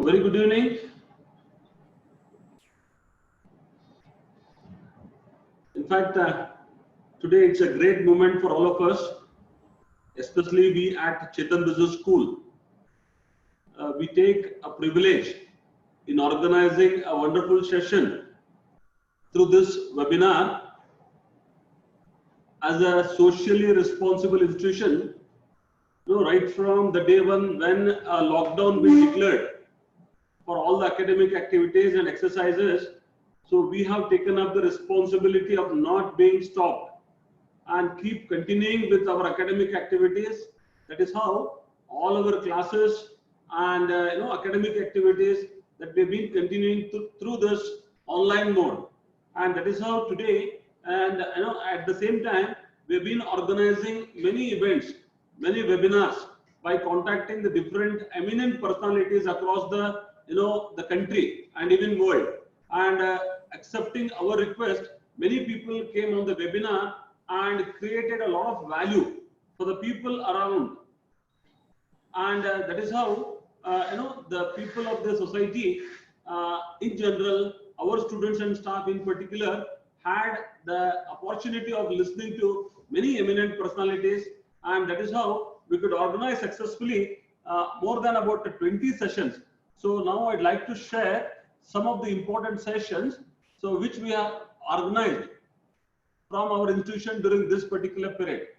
Very good evening. In fact, today it's a great moment for all of us, especially we at Chetan Business School. We take a privilege in organizing a wonderful session through this webinar. As a socially responsible institution, right from the day one when a lockdown was declared for all the academic activities and exercises, so we have taken up the responsibility of not being stopped and keep continuing with our academic activities. That is how all our classes and academic activities that we've been continuing through this online mode. And that is how today, and at the same time, we've been organizing many events, many webinars by contacting the different eminent personalities across the the country and even world. And accepting our request, many people came on the webinar and created a lot of value for the people around. And that is how the people of the society in general, our students and staff in particular, had the opportunity of listening to many eminent personalities, and that is how we could organize successfully more than about 20 sessions. So now I'd like to share some of the important sessions which we have organized from our institution during this particular period.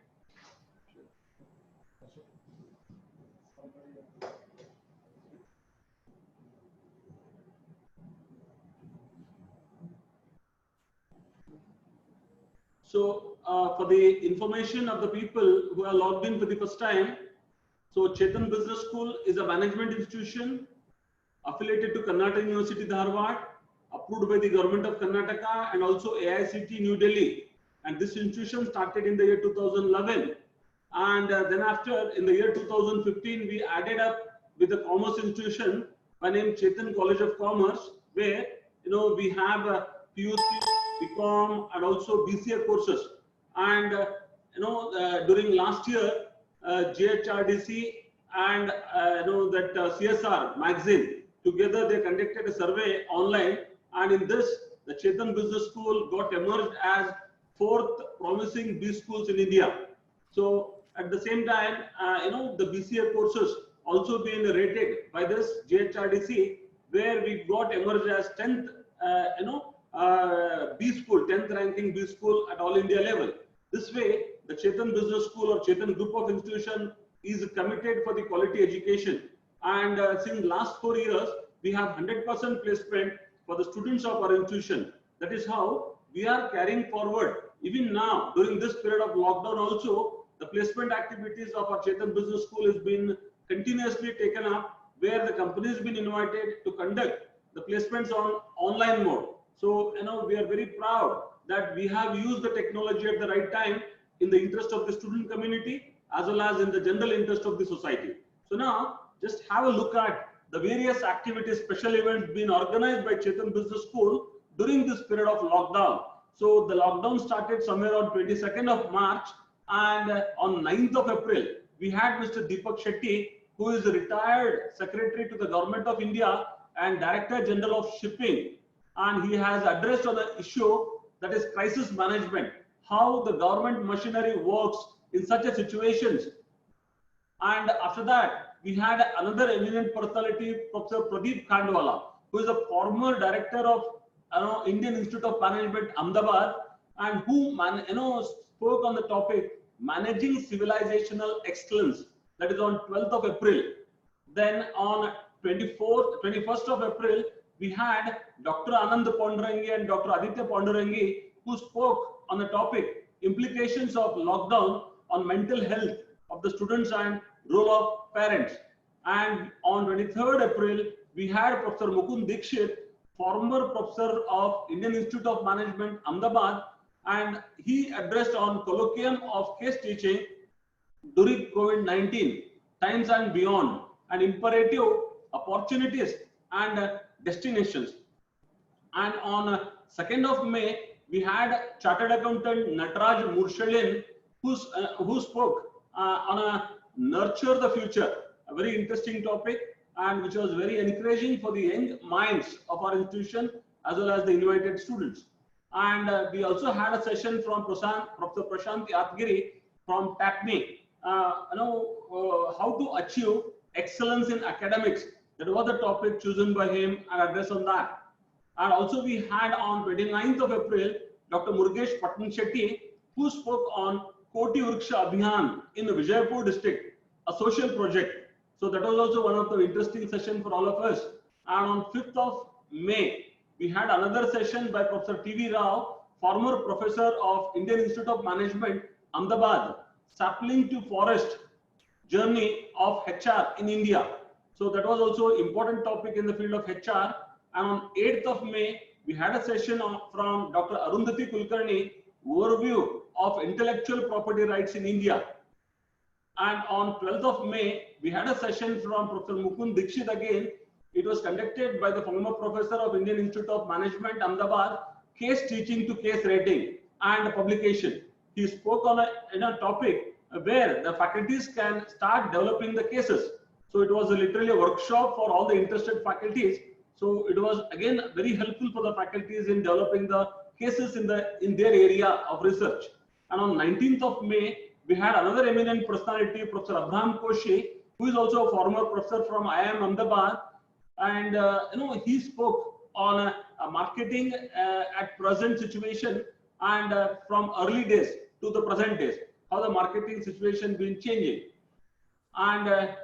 So for the information of the people who are logged in for the first time, so Chetan Business School is a management institution affiliated to Karnataka University, Dharwad, approved by the government of Karnataka and also AICT New Delhi. And this institution started in the year 2011. And then after, in the year 2015, we added up with the commerce institution by name Chetan College of Commerce, where we have PUC, BCom, and also BCA courses. And during last year, GHRDC and that CSR magazine, together they conducted a survey online, and in this the Chetan Business School got emerged as 4th promising B schools in India. So at the same time, the BCA courses also being rated by this GHRDC, where we got emerged as 10th B school, 10th ranking B school at all India level. This way, the Chetan Business School or Chetan Group of Institution is committed for the quality education. And since last 4 years, we have 100% placement for the students of our institution. That is how we are carrying forward. Even now, during this period of lockdown also, the placement activities of our Chetan Business School has been continuously taken up, where the company has been invited to conduct the placements on online mode. So, we are very proud that we have used the technology at the right time in the interest of the student community as well as in the general interest of the society. So now, just have a look at the various activities, special events being organized by Chetan Business School during this period of lockdown. So the lockdown started somewhere on 22nd of March, and on 9th of April, we had Mr. Deepak Shetty, who is a retired secretary to the Government of India and Director General of Shipping. And he has addressed on the issue that is crisis management, how the government machinery works in such a situations. And after that, we had another eminent personality, Professor Pradeep Khandwala, who is a former director of Indian Institute of Management, Ahmedabad, and who spoke on the topic managing civilizational excellence. That is on 12th of April. Then on 21st of April, we had Dr. Anand Pondurangi and Dr. Aditya Pondurangi, who spoke on the topic implications of lockdown on mental health of the students and role of parents. And on 23rd April, we had Professor Mukund Dikshit, former professor of Indian Institute of Management, Ahmedabad, and he addressed on colloquium of case teaching during COVID-19, times and beyond, and imperative opportunities and destinations. And on 2nd of May, we had Chartered Accountant Nataraj Murshalin, who spoke on a nurture the future, a very interesting topic. and which was very encouraging for the young minds of our institution as well as the invited students. And we also had a session from Professor Prashant Yatgiri from TAPME, how to achieve excellence in academics. That was the topic chosen by him and address on that. And also we had on 29th of April, Dr. Murugesh Patan Shetty, who spoke on Koti Vriksha Abhiyan in the Vijayapur district, a social project. So that was also one of the interesting sessions for all of us. And on 5th of May, we had another session by Professor T.V. Rao, former professor of Indian Institute of Management, Ahmedabad, sapling to forest journey of HR in India. So that was also important topic in the field of HR. And on 8th of May, we had a session from Dr. Arundhati Kulkarni, overview of intellectual property rights in India. And on 12th of May, we had a session from Professor Mukund Dikshit again. It was conducted by the former professor of Indian Institute of Management, Ahmedabad, case teaching to case rating and publication. He spoke on a topic where the faculties can start developing the cases. So it was literally a workshop for all the interested faculties. So it was again very helpful for the faculties in developing the cases in their area of research. And on 19th of May, we had another eminent personality, Professor Abraham Koshi, who is also a former professor from IIM Ahmedabad, and he spoke on marketing at present situation and from early days to the present days, how the marketing situation been changing. And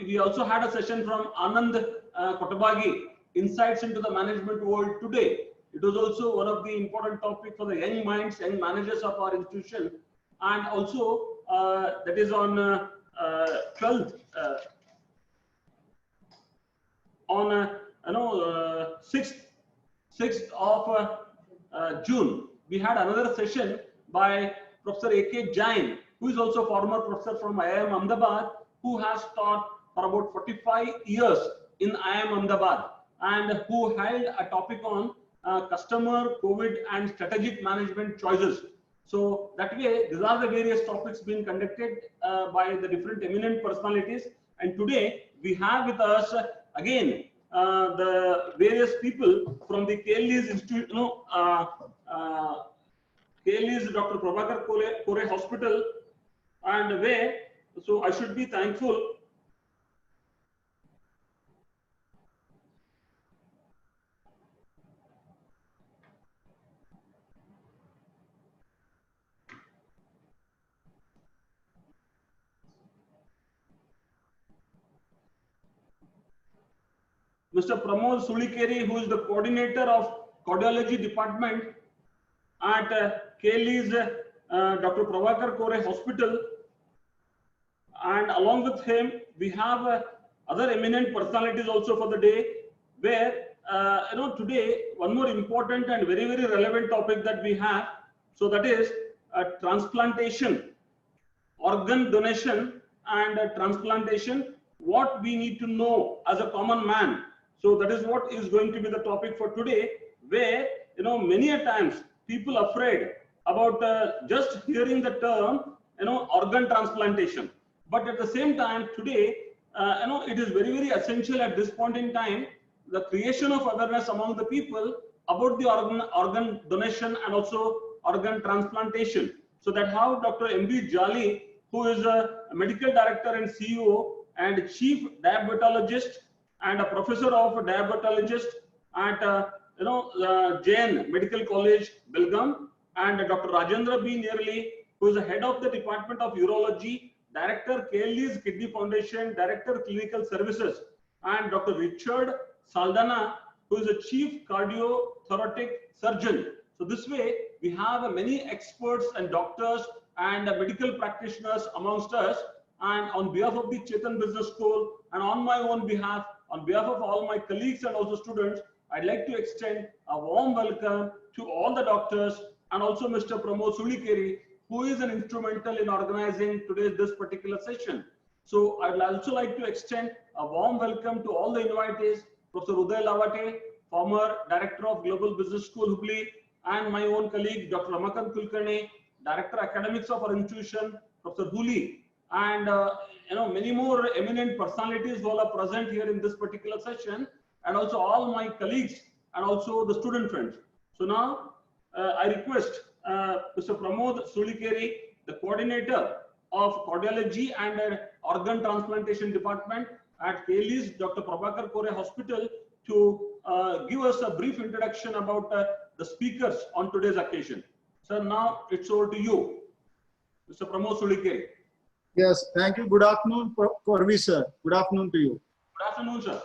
we also had a session from Anand Kotabagi, Insights into the Management World Today. It was also one of the important topics for the young minds, young managers of our institution. And also that is on 12th, on 6th of June, we had another session by Professor A.K. Jain, who is also former professor from IIM Ahmedabad, who has taught for about 45 years in IIM Ahmedabad and who held a topic on customer, COVID and strategic management choices. So that way, these are the various topics being conducted by the different eminent personalities. And today we have with us again the various people from the KLE's Institute, KLE's Dr. Prabhakar Kore Hospital, and where, so I should be thankful. Mr. Pramod Sulikeri, who is the coordinator of cardiology department at KLE's Dr. Prabhakar Kore Hospital. And along with him, we have other eminent personalities also for the day, where today one more important and very, very relevant topic that we have. So that is transplantation, organ donation and transplantation, what we need to know as a common man. So that is what is going to be the topic for today, where many a times people afraid about just hearing the term organ transplantation. But at the same time today, it is very, very essential at this point in time, the creation of awareness among the people about the organ donation and also organ transplantation. So that how Dr. M.B. Jali, who is a medical director and CEO and chief diabetologist and a professor of diabetologist at Jain Medical College, Belgaum, and Dr. Rajendra B. Nerli, who is the head of the Department of Urology, Director KLE's Kidney Foundation, Director Clinical Services, and Dr. Richard Saldana, who is a Chief Cardiothoracic Surgeon. So this way, we have many experts and doctors and medical practitioners amongst us. And on behalf of the Chetan Business School and on my own behalf, on behalf of all my colleagues and also students, I'd like to extend a warm welcome to all the doctors and also Mr. Pramod Sulikeri, who is an instrumental in organizing this particular session. So I'd also like to extend a warm welcome to all the invitees, Professor Uday Lavate, former Director of Global Business School, Hubli, and my own colleague, Dr. Ramakant Kulkarni, Director Academics of our institution, Professor Huli, and many more eminent personalities who are present here in this particular session, and also all my colleagues and also the student friends. So now I request Mr. Pramod Sulikeri, the coordinator of cardiology and organ transplantation department at KLE's Dr. Prabhakar Kore Hospital, to give us a brief introduction about the speakers on today's occasion. Sir, now it's over to you, Mr. Pramod Sulikeri. Yes, thank you. Good afternoon, Korvi sir. Good afternoon to you. Good afternoon, sir.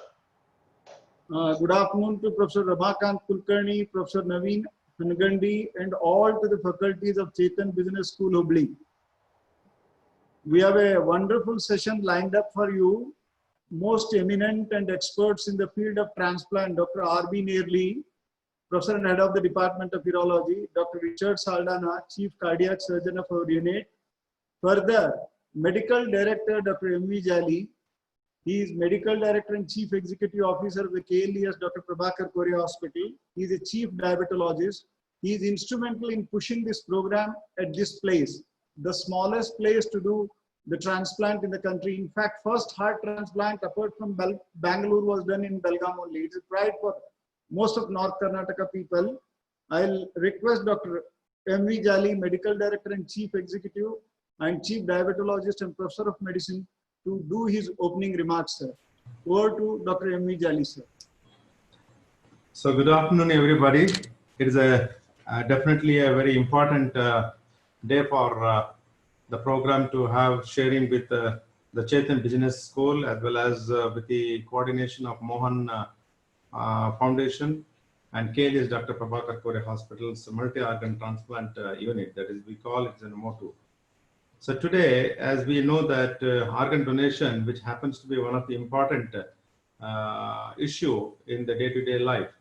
Good afternoon to Professor Ramakant Kulkarni, Professor Naveen Hangandi, and all to the faculties of Chetan Business School, Hubli. We have a wonderful session lined up for you. Most eminent and experts in the field of transplant, Dr. R.B. Nearly, Professor and Head of the Department of Urology, Dr. Richard Saldana, Chief Cardiac Surgeon of our unit. Further, Medical Director Dr. M.V. Jali. He is Medical Director and Chief Executive Officer of the KLES Dr. Prabhakar Kore Hospital. He is a Chief Diabetologist. He is instrumental in pushing this program at this place, the smallest place to do the transplant in the country. In fact, first heart transplant apart from Bangalore was done in Belgaum only. It's a pride for most of North Karnataka people. I'll request Dr. M.V. Jali, Medical Director and Chief Executive and Chief Diabetologist and Professor of Medicine, to do his opening remarks, sir. Over to Dr. M.V. Jali, sir. So good afternoon, everybody. It is definitely a very important day for the program to have sharing with the Chetan Business School, as well as with the coordination of Mohan Foundation and KLE's Dr. Prabhakar Kore Hospital's multi-organ transplant unit, that is, we call it an MOTU. So today, as we know that organ donation, which happens to be one of the important issue in the day-to-day life,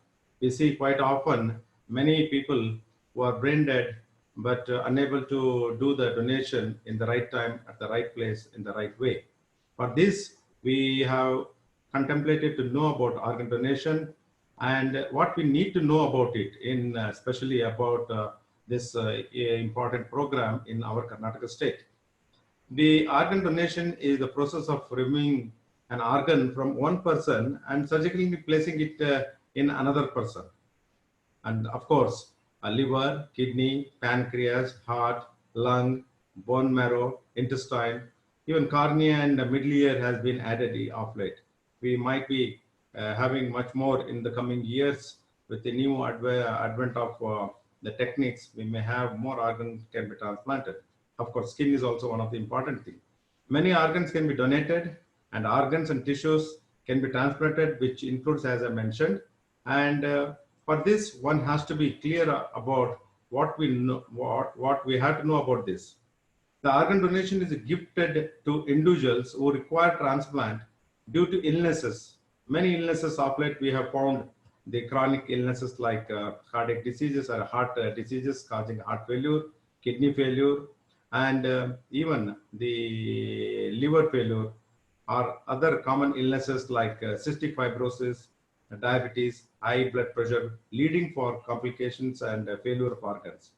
we see quite often many people who are brain dead but unable to do the donation in the right time, at the right place, in the right way. For this, we have contemplated to know about organ donation and what we need to know about it, in especially about this important program in our Karnataka state. The organ donation is the process of removing an organ from one person and surgically placing it in another person. And of course, a liver, kidney, pancreas, heart, lung, bone marrow, intestine, even cornea and the middle ear has been added of late. We might be having much more in the coming years with the new advent of the techniques. We may have more organs can be transplanted. Of course, skin is also one of the important things. Many organs can be donated, and organs and tissues can be transplanted, which includes, as I mentioned. And for this, one has to be clear about what we know, what we have to know about this. The organ donation is gifted to individuals who require transplant due to illnesses. Many illnesses of late we have found the chronic illnesses like cardiac diseases or heart diseases causing heart failure, kidney failure, and even the liver failure, or other common illnesses like cystic fibrosis, diabetes, high blood pressure, leading for complications and failure of organs.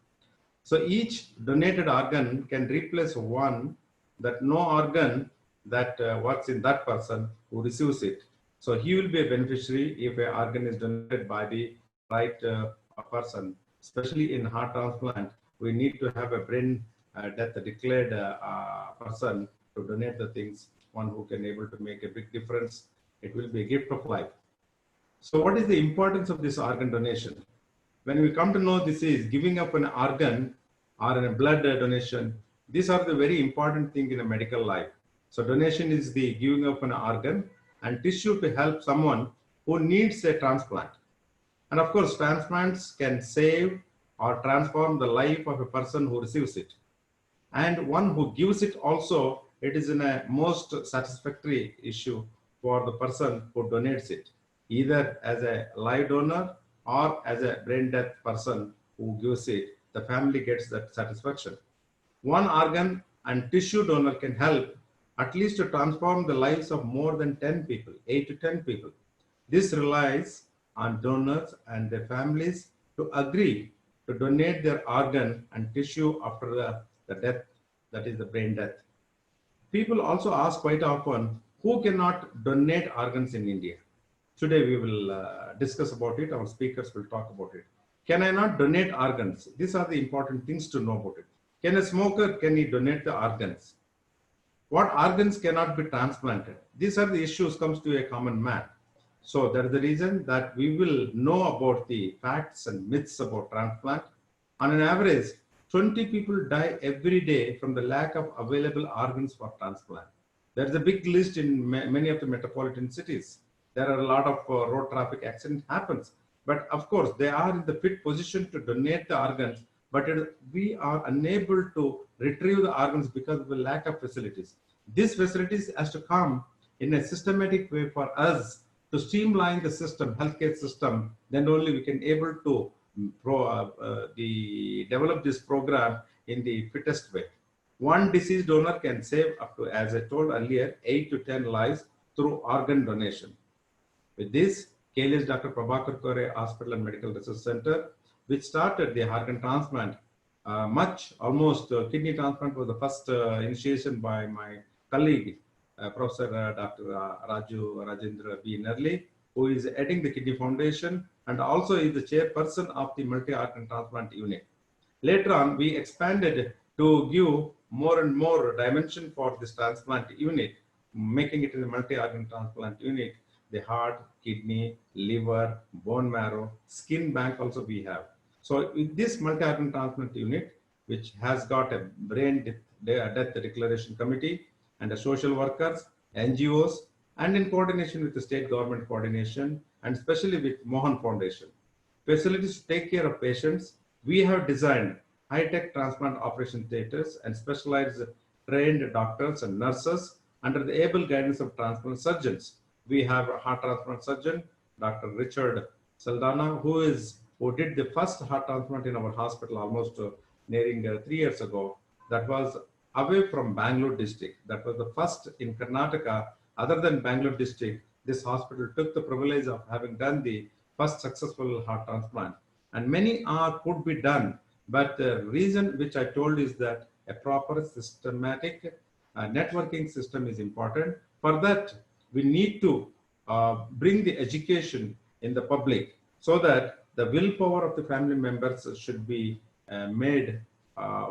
So each donated organ can replace one that no organ that works in that person who receives it. So he will be a beneficiary if an organ is donated by the right person. Especially in heart transplant, we need to have a brain death declared person to donate the things, one who can able to make a big difference. It will be a gift of life. So what is the importance of this organ donation? When we come to know this is giving up an organ or a blood donation, these are the very important thing in a medical life. So donation is the giving up an organ and tissue to help someone who needs a transplant. And of course, transplants can save or transform the life of a person who receives it. And one who gives it also, it is in a most satisfactory issue for the person who donates it, either as a live donor or as a brain death person who gives it. The family gets that satisfaction. One organ and tissue donor can help at least to transform the lives of more than 10 people, 8 to 10 people. This relies on donors and their families to agree to donate their organ and tissue after the death, that is the brain death. people also ask quite often, who cannot donate organs in India? Today we will discuss about it. Our speakers will talk about it. Can I not donate organs? These are the important things to know about it. Can a smoker, can he donate the organs? What organs cannot be transplanted? These are the issues comes to a common man. So that is the reason that we will know about the facts and myths about transplant. On an average, 20 people die every day from the lack of available organs for transplant. There is a big list in many of the metropolitan cities. There are a lot of road traffic accidents happens. But of course, they are in the fit position to donate the organs, but we are unable to retrieve the organs because of the lack of facilities. These facilities has to come in a systematic way for us to streamline the system, healthcare system. Then only we can able to develop this program in the fittest way. One deceased donor can save up to, as I told earlier, 8 to 10 lives through organ donation. With this, KLS Dr. Prabhakar Kore Hospital and Medical Research Center, which started the organ transplant, kidney transplant was the first initiation by my colleague, Professor Dr. Rajendra B. Nerli, who is heading the Kidney Foundation and also is the chairperson of the multi-organ transplant unit. Later on, we expanded to give more and more dimension for this transplant unit, making it in the multi-organ transplant unit. The heart, kidney, liver, bone marrow, skin bank also we have. So in this multi-organ transplant unit, which has got a brain death declaration committee and the social workers, NGOs, and in coordination with the state government coordination, and especially with Mohan Foundation. Facilities to take care of patients, we have designed high-tech transplant operation theaters and specialized trained doctors and nurses under the able guidance of transplant surgeons. We have a heart transplant surgeon, Dr. Richard Saldana, who did the first heart transplant in our hospital almost nearing 3 years ago. That was away from Bangalore district. That was the first in Karnataka. Other than Bangalore district, this hospital took the privilege of having done the first successful heart transplant. And many could be done, but the reason which I told is that a proper systematic networking system is important. For that, we need to bring the education in the public so that the willpower of the family members should be made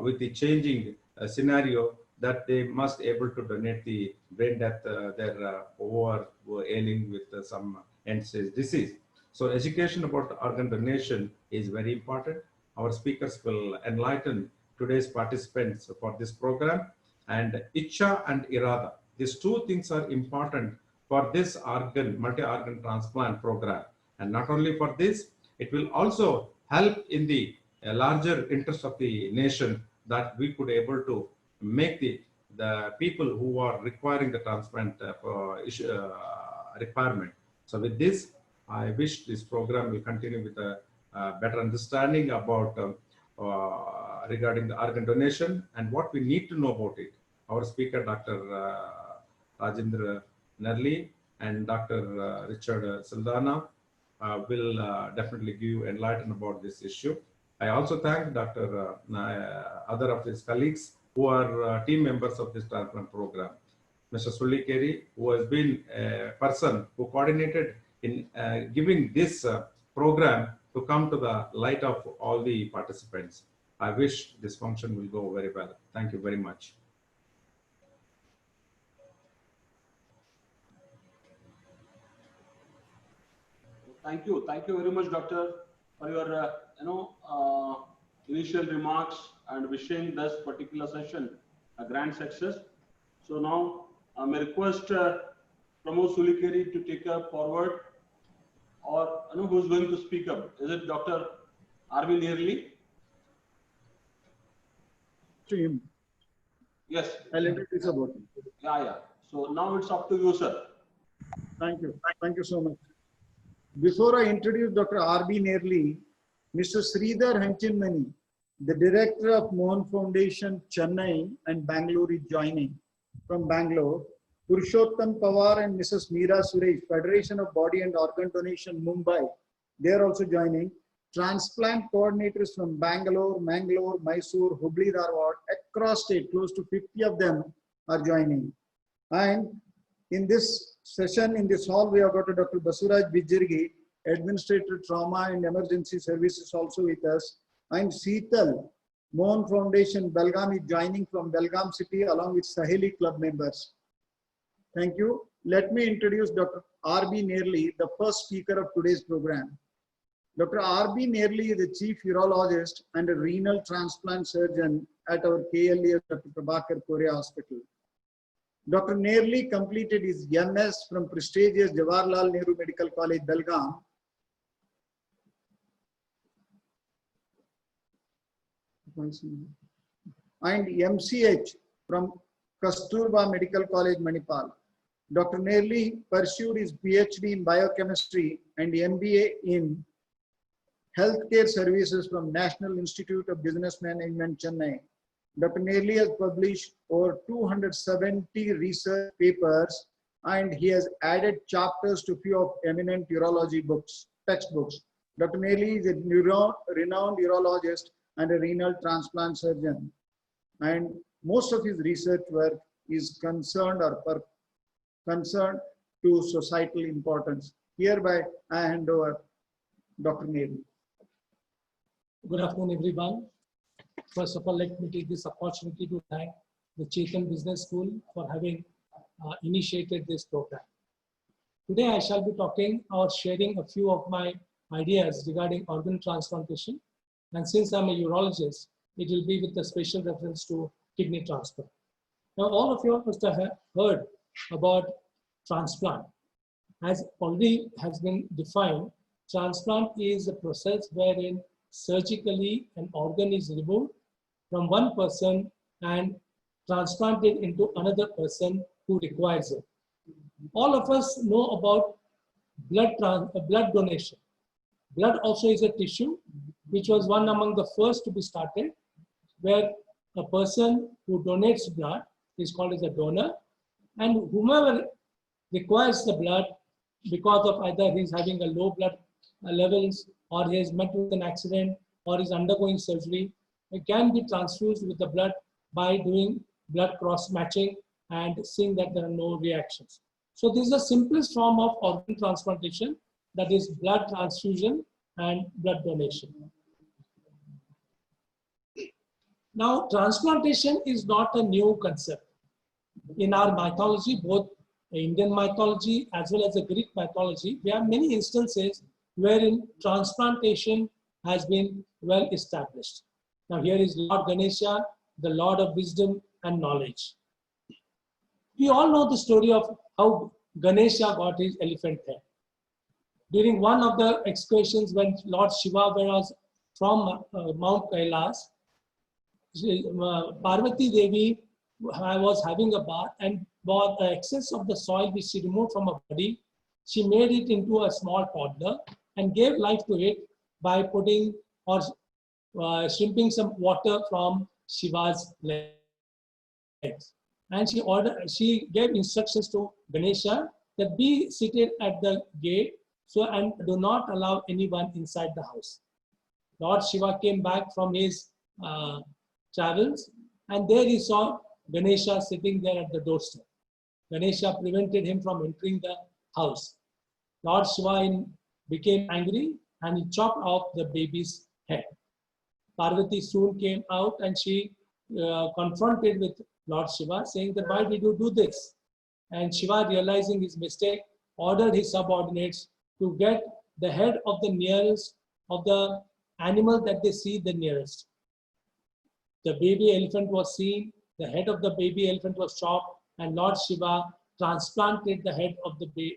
with the changing scenario that they must able to donate the brain death who are ailing with some end-stage disease. So education about organ donation is very important. Our speakers will enlighten today's participants for this program. And Icha and Irada, these two things are important for this multi-organ transplant program. And not only for this, it will also help in the larger interest of the nation that we could able to make the people who are requiring the transplant requirement. So with this, I wish this program will continue with a better understanding about regarding the organ donation and what we need to know about it. Our speaker, Dr. Rajendra Nerli and Dr. Richard Saldana will definitely give enlighten about this issue. I also thank Dr. Other of his colleagues who are team members of this transplant program. Mr. Sulikeri, who has been a person who coordinated in giving this program to come to the light of all the participants. I wish this function will go very well. Thank you very much. Thank you very much, Doctor, for your initial remarks and wishing this particular session a grand success. So now I may request Pramod Sulikeri to take up forward, or who's going to speak up? Is it Dr. R.V. Nerli? To him. Yes. I'll introduce about him. Yeah. So now it's up to you, sir. Thank you. Thank you so much. Before I introduce Dr. R.B. Nerli, Mr. Sridhar Hanchinmani, the director of Mohan Foundation, Chennai and Bangalore is joining from Bangalore. Purushottam Pawar and Mrs. Meera Suresh, Federation of Body and Organ Donation, Mumbai, they are also joining. Transplant coordinators from Bangalore, Mangalore, Mysore, Hubli, Dharwad, across state, close to 50 of them are joining. And in this session, in this hall, we have got Dr. Basuraj Bijirgi, Administrator Trauma and Emergency Services also with us. And Seetal, Mohan Foundation, Belgaum is joining from Belgaum City along with Saheli Club members. Thank you. Let me introduce Dr. R.B. Nerli, the first speaker of today's program. Dr. R.B. Nerli is the Chief Urologist and a renal transplant surgeon at our KLES Dr. Prabhakar Korea Hospital. Dr. Nerli completed his MS from prestigious Jawaharlal Nehru Medical College, Belgaum. And MCH from Kasturba Medical College, Manipal. Dr. Nerli pursued his PhD in biochemistry and MBA in healthcare services from National Institute of Business Management, Chennai. Dr. Nerli has published over 270 research papers, and he has added chapters to few of eminent urology books, textbooks. Dr. Nerli is a renowned urologist and a renal transplant surgeon, and most of his research work is concerned to societal importance. Hereby, I hand over Dr. Nerli. Good afternoon, everyone. First of all, let me take this opportunity to thank the Chetan Business School for having initiated this program. Today, I shall be talking or sharing a few of my ideas regarding organ transplantation. And since I'm a urologist, it will be with a special reference to kidney transplant. Now, all of you must have heard about transplant. As already has been defined, transplant is a process wherein surgically an organ is removed from one person and transplanted into another person who requires it. All of us know about blood donation. Blood also is a tissue, which was one among the first to be started, where a person who donates blood is called as a donor, and whomever requires the blood because of either he's having a low blood levels, or he has met with an accident, or is undergoing surgery, it can be transfused with the blood by doing blood cross-matching and seeing that there are no reactions. So this is the simplest form of organ transplantation, that is blood transfusion and blood donation. Now, transplantation is not a new concept. In our mythology, both the Indian mythology as well as the Greek mythology, there are many instances wherein transplantation has been well established. Now here is Lord Ganesha, the Lord of wisdom and knowledge. We all know the story of how Ganesha got his elephant head. During one of the excursions when Lord Shiva was from Mount Kailas, Parvati Devi was having a bath, and for the excess of the soil which she removed from her body, she made it into a small toddler and gave life to it by putting or shrimping some water from Shiva's legs. And she gave instructions to Ganesha that be seated at the gate and do not allow anyone inside the house. Lord Shiva came back from his travels, and there he saw Ganesha sitting there at the doorstep. Ganesha prevented him from entering the house. Lord Shiva became angry and he chopped off the baby's head. Parvati soon came out and she confronted with Lord Shiva, saying that, why did you do this? And Shiva, realizing his mistake, ordered his subordinates to get the head of the nearest of the animal that they see the nearest. The baby elephant was seen, the head of the baby elephant was chopped, and Lord Shiva transplanted the head of the baby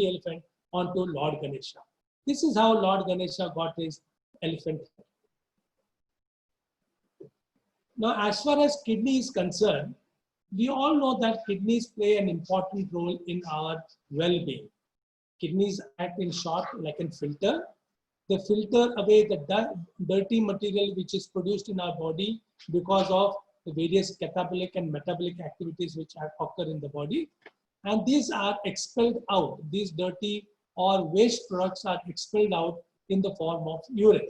elephant onto Lord Ganesha. This is how Lord Ganesha got his elephant head. Now, as far as kidney is concerned, we all know that kidneys play an important role in our well-being. Kidneys act in short like a filter. They filter away the dirty material which is produced in our body because of the various catabolic and metabolic activities which occur in the body. And these are expelled out. These dirty or waste products are expelled out in the form of urine.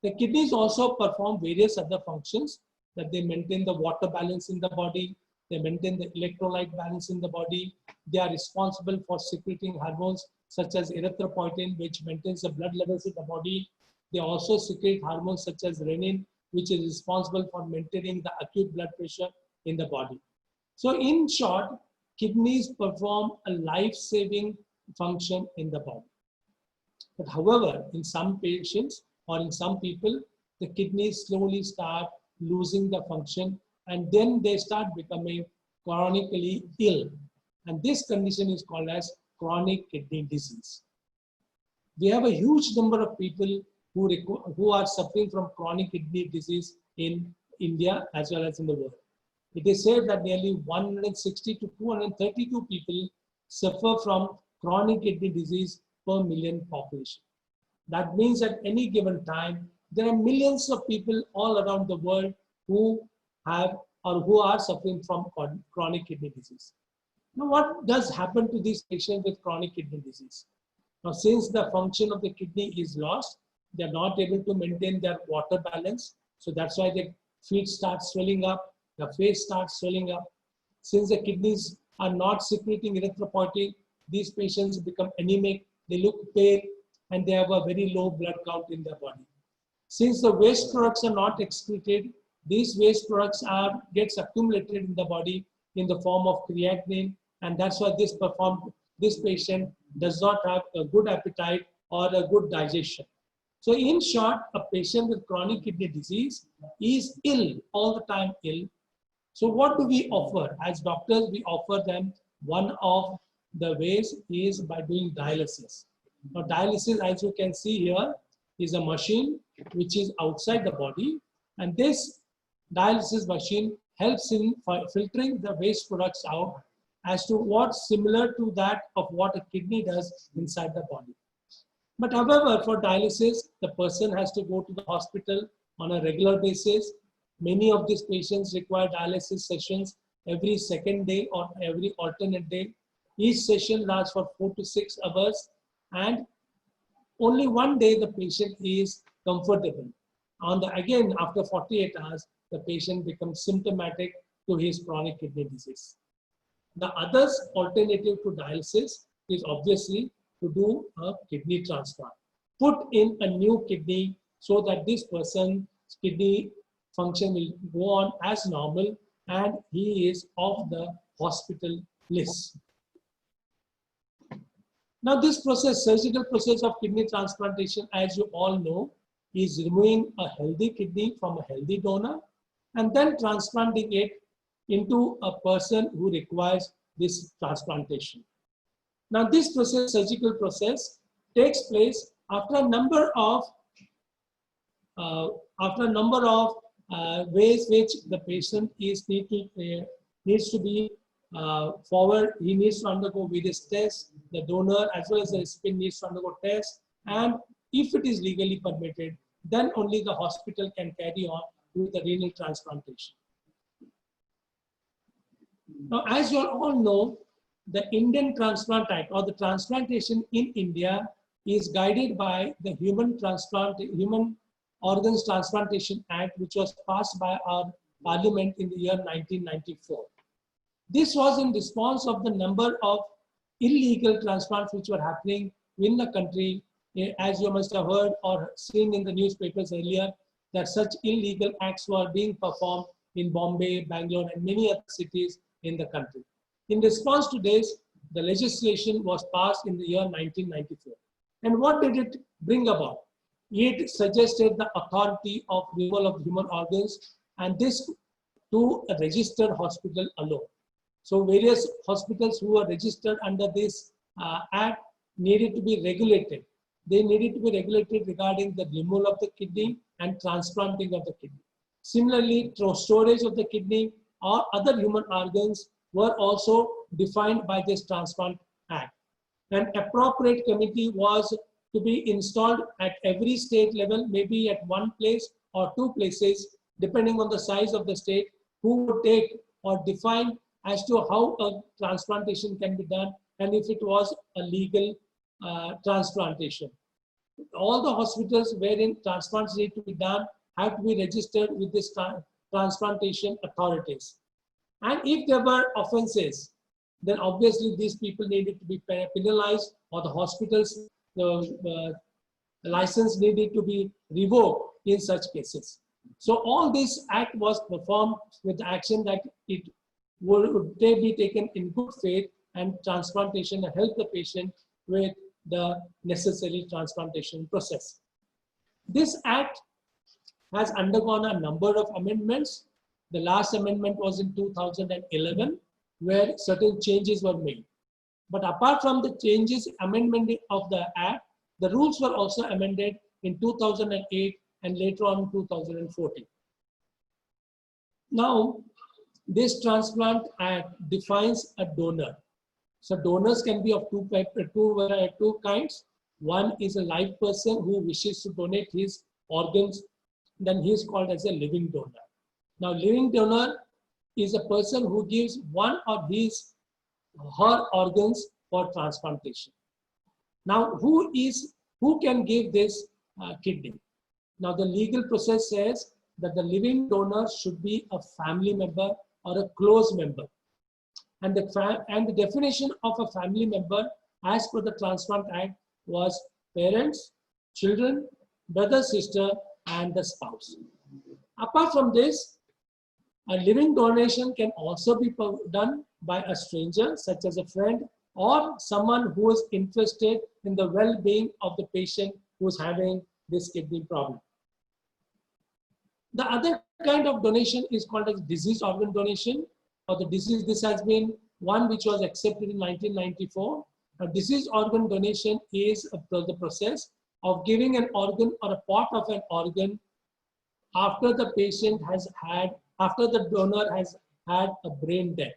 The kidneys also perform various other functions, that they maintain the water balance in the body, they maintain the electrolyte balance in the body. They are responsible for secreting hormones such as erythropoietin, which maintains the blood levels in the body. They also secrete hormones such as renin, which is responsible for maintaining the acute blood pressure in the body. So in short, kidneys perform a life-saving function in the body. But however, in some patients or in some people, the kidneys slowly start losing the function, and then they start becoming chronically ill. And this condition is called as chronic kidney disease. We have a huge number of people who are suffering from chronic kidney disease in India as well as in the world. It is said that nearly 160 to 232 people suffer from chronic kidney disease per million population. That means at any given time, there are millions of people all around the world who have or who are suffering from chronic kidney disease. Now, what does happen to these patients with chronic kidney disease? Now, since the function of the kidney is lost, they are not able to maintain their water balance. So that's why their feet start swelling up, the face starts swelling up. Since the kidneys are not secreting erythropoietin, these patients become anemic, they look pale, and they have a very low blood count in their body. Since the waste products are not excreted, these waste products gets accumulated in the body in the form of creatinine, and that's why this patient does not have a good appetite or a good digestion. So in short, a patient with chronic kidney disease is ill, all the time ill. So what do we offer? As doctors, we offer them one of the ways is by doing dialysis. Now dialysis, as you can see here, is a machine which is outside the body, and this dialysis machine helps in filtering the waste products out as to what's similar to that of what a kidney does inside the body. But however, for dialysis, the person has to go to the hospital on a regular basis. Many of these patients require dialysis sessions every second day or every alternate day. Each session lasts for 4 to 6 hours, and only one day the patient is comfortable. Again, after 48 hours, the patient becomes symptomatic to his chronic kidney disease. The other alternative to dialysis is obviously to do a kidney transplant. Put in a new kidney so that this person's kidney function will go on as normal and he is off the hospital list. Now this process, surgical process of kidney transplantation, as you all know, is removing a healthy kidney from a healthy donor and then transplanting it into a person who requires this transplantation. Now this process, surgical process, takes place after a number of ways which the patient needs to be forward. He needs to undergo various tests. The donor as well as the recipient needs to undergo tests, and if it is legally permitted, then only the hospital can carry on with the renal transplantation. Now, as you all know, the Indian Transplant Act or the transplantation in India is guided by the Human Organs Transplantation Act, which was passed by our Parliament in the year 1994. This was in response of the number of illegal transplants which were happening in the country. As you must have heard or seen in the newspapers earlier, that such illegal acts were being performed in Bombay, Bangalore, and many other cities in the country. In response to this, the legislation was passed in the year 1994. And what did it bring about? It suggested the authority of removal of human organs, and this to a registered hospital alone. So various hospitals who are registered under this act needed to be regulated. They needed to be regulated regarding the removal of the kidney and transplanting of the kidney. Similarly, storage of the kidney or other human organs were also defined by this Transplant Act. An appropriate committee was to be installed at every state level, maybe at one place or two places, depending on the size of the state, who would take or define as to how a transplantation can be done and if it was a legal transplantation. All the hospitals wherein transplants need to be done have to be registered with this transplantation authorities. And if there were offenses, then obviously these people needed to be penalized, or the hospitals, the license needed to be revoked in such cases. So all this act was performed with the action that it would be taken in good faith, and transplantation and help the patient with the necessary transplantation process. This act has undergone a number of amendments. The last amendment was in 2011, where certain changes were made. But apart from the changes, amendment of the act, the rules were also amended in 2008 and later on in 2014. Now, this transplant act defines a donor. So donors can be of two kinds. One is a live person who wishes to donate his organs, then he is called as a living donor. Now, living donor is a person who gives one of his her organs for transplantation. Now, who can give this kidney? Now, the legal process says that the living donor should be a family member or a close member. And the definition of a family member as per the Transplant Act was parents, children, brother, sister, and the spouse. Apart from this, a living donation can also be done by a stranger, such as a friend, or someone who is interested in the well-being of the patient who is having this kidney problem. The other kind of donation is called as disease organ donation, or the disease. This has been one which was accepted in 1994. A disease organ donation is the process of giving an organ or a part of an organ after the patient has had, after the donor has had a brain death.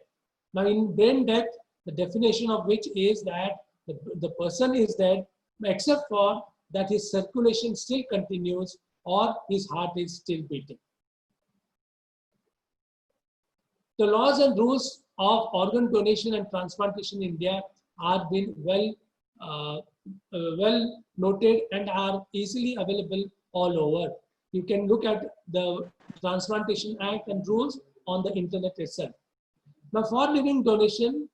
Now, in brain death, the definition of which is that the person is dead, except for that his circulation still continues or his heart is still beating. The laws and rules of organ donation and transplantation in India are been well noted and are easily available all over. You can look at the Transplantation Act and rules on the internet itself. Now, for living donation,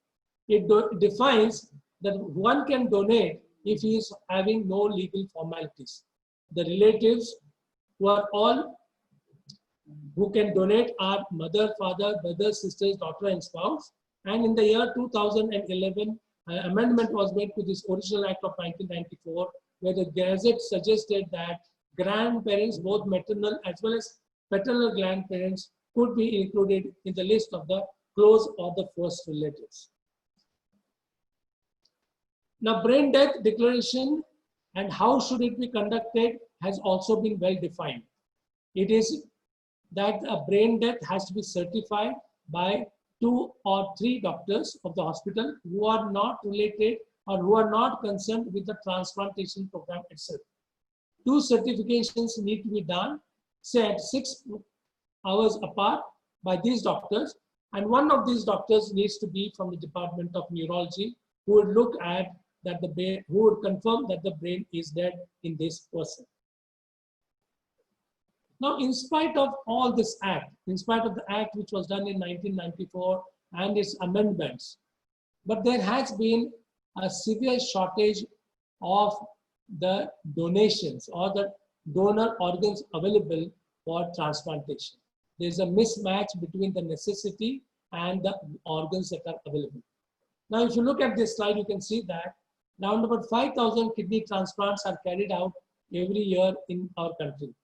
it defines that one can donate if he is having no legal formalities. The relatives who can donate are mother, father, brother, sisters, daughter, and spouse. And in the year 2011, an amendment was made to this original act of 1994, where the Gazette suggested that grandparents, both maternal as well as paternal grandparents, could be included in the list of the close or the first relatives. Now, brain death declaration and how should it be conducted has also been well defined. It is that a brain death has to be certified by 2 or 3 doctors of the hospital who are not related or who are not concerned with the transplantation program itself. 2 certifications need to be done, say at 6 hours apart by these doctors, and one of these doctors needs to be from the Department of Neurology, who would look at that the brain, who would confirm that the brain is dead in this person. Now, in spite of all this act, in spite of the act which was done in 1994 and its amendments, but there has been a severe shortage of the donations or the donor organs available for transplantation. There's a mismatch between the necessity and the organs that are available. Now, if you look at this slide, you can see that around about 5,000 kidney transplants are carried out every year in our country,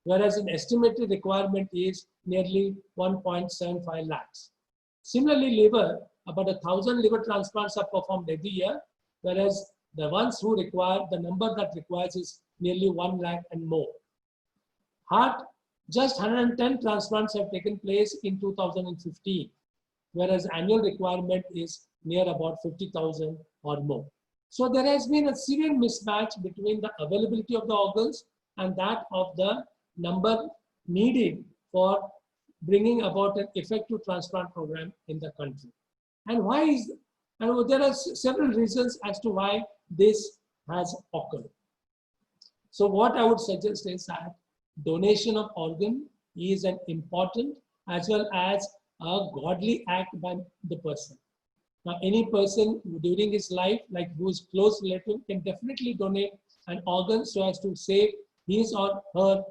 whereas an estimated requirement is nearly 1.75 lakhs. Similarly, liver, about 1,000 liver transplants are performed every year, whereas the ones who require, the number that requires is nearly 1 lakh and more. Heart, just 110 transplants have taken place in 2015, whereas annual requirement is near about 50,000 or more. So there has been a severe mismatch between the availability of the organs and that of the number needed for bringing about an effective transplant program in the country. And why is, and there are several reasons as to why this has occurred. So what I would suggest is that donation of organ is an important as well as a godly act by the person. Now, any person during his life, like who is close relative, can definitely donate an organ so as to save his or her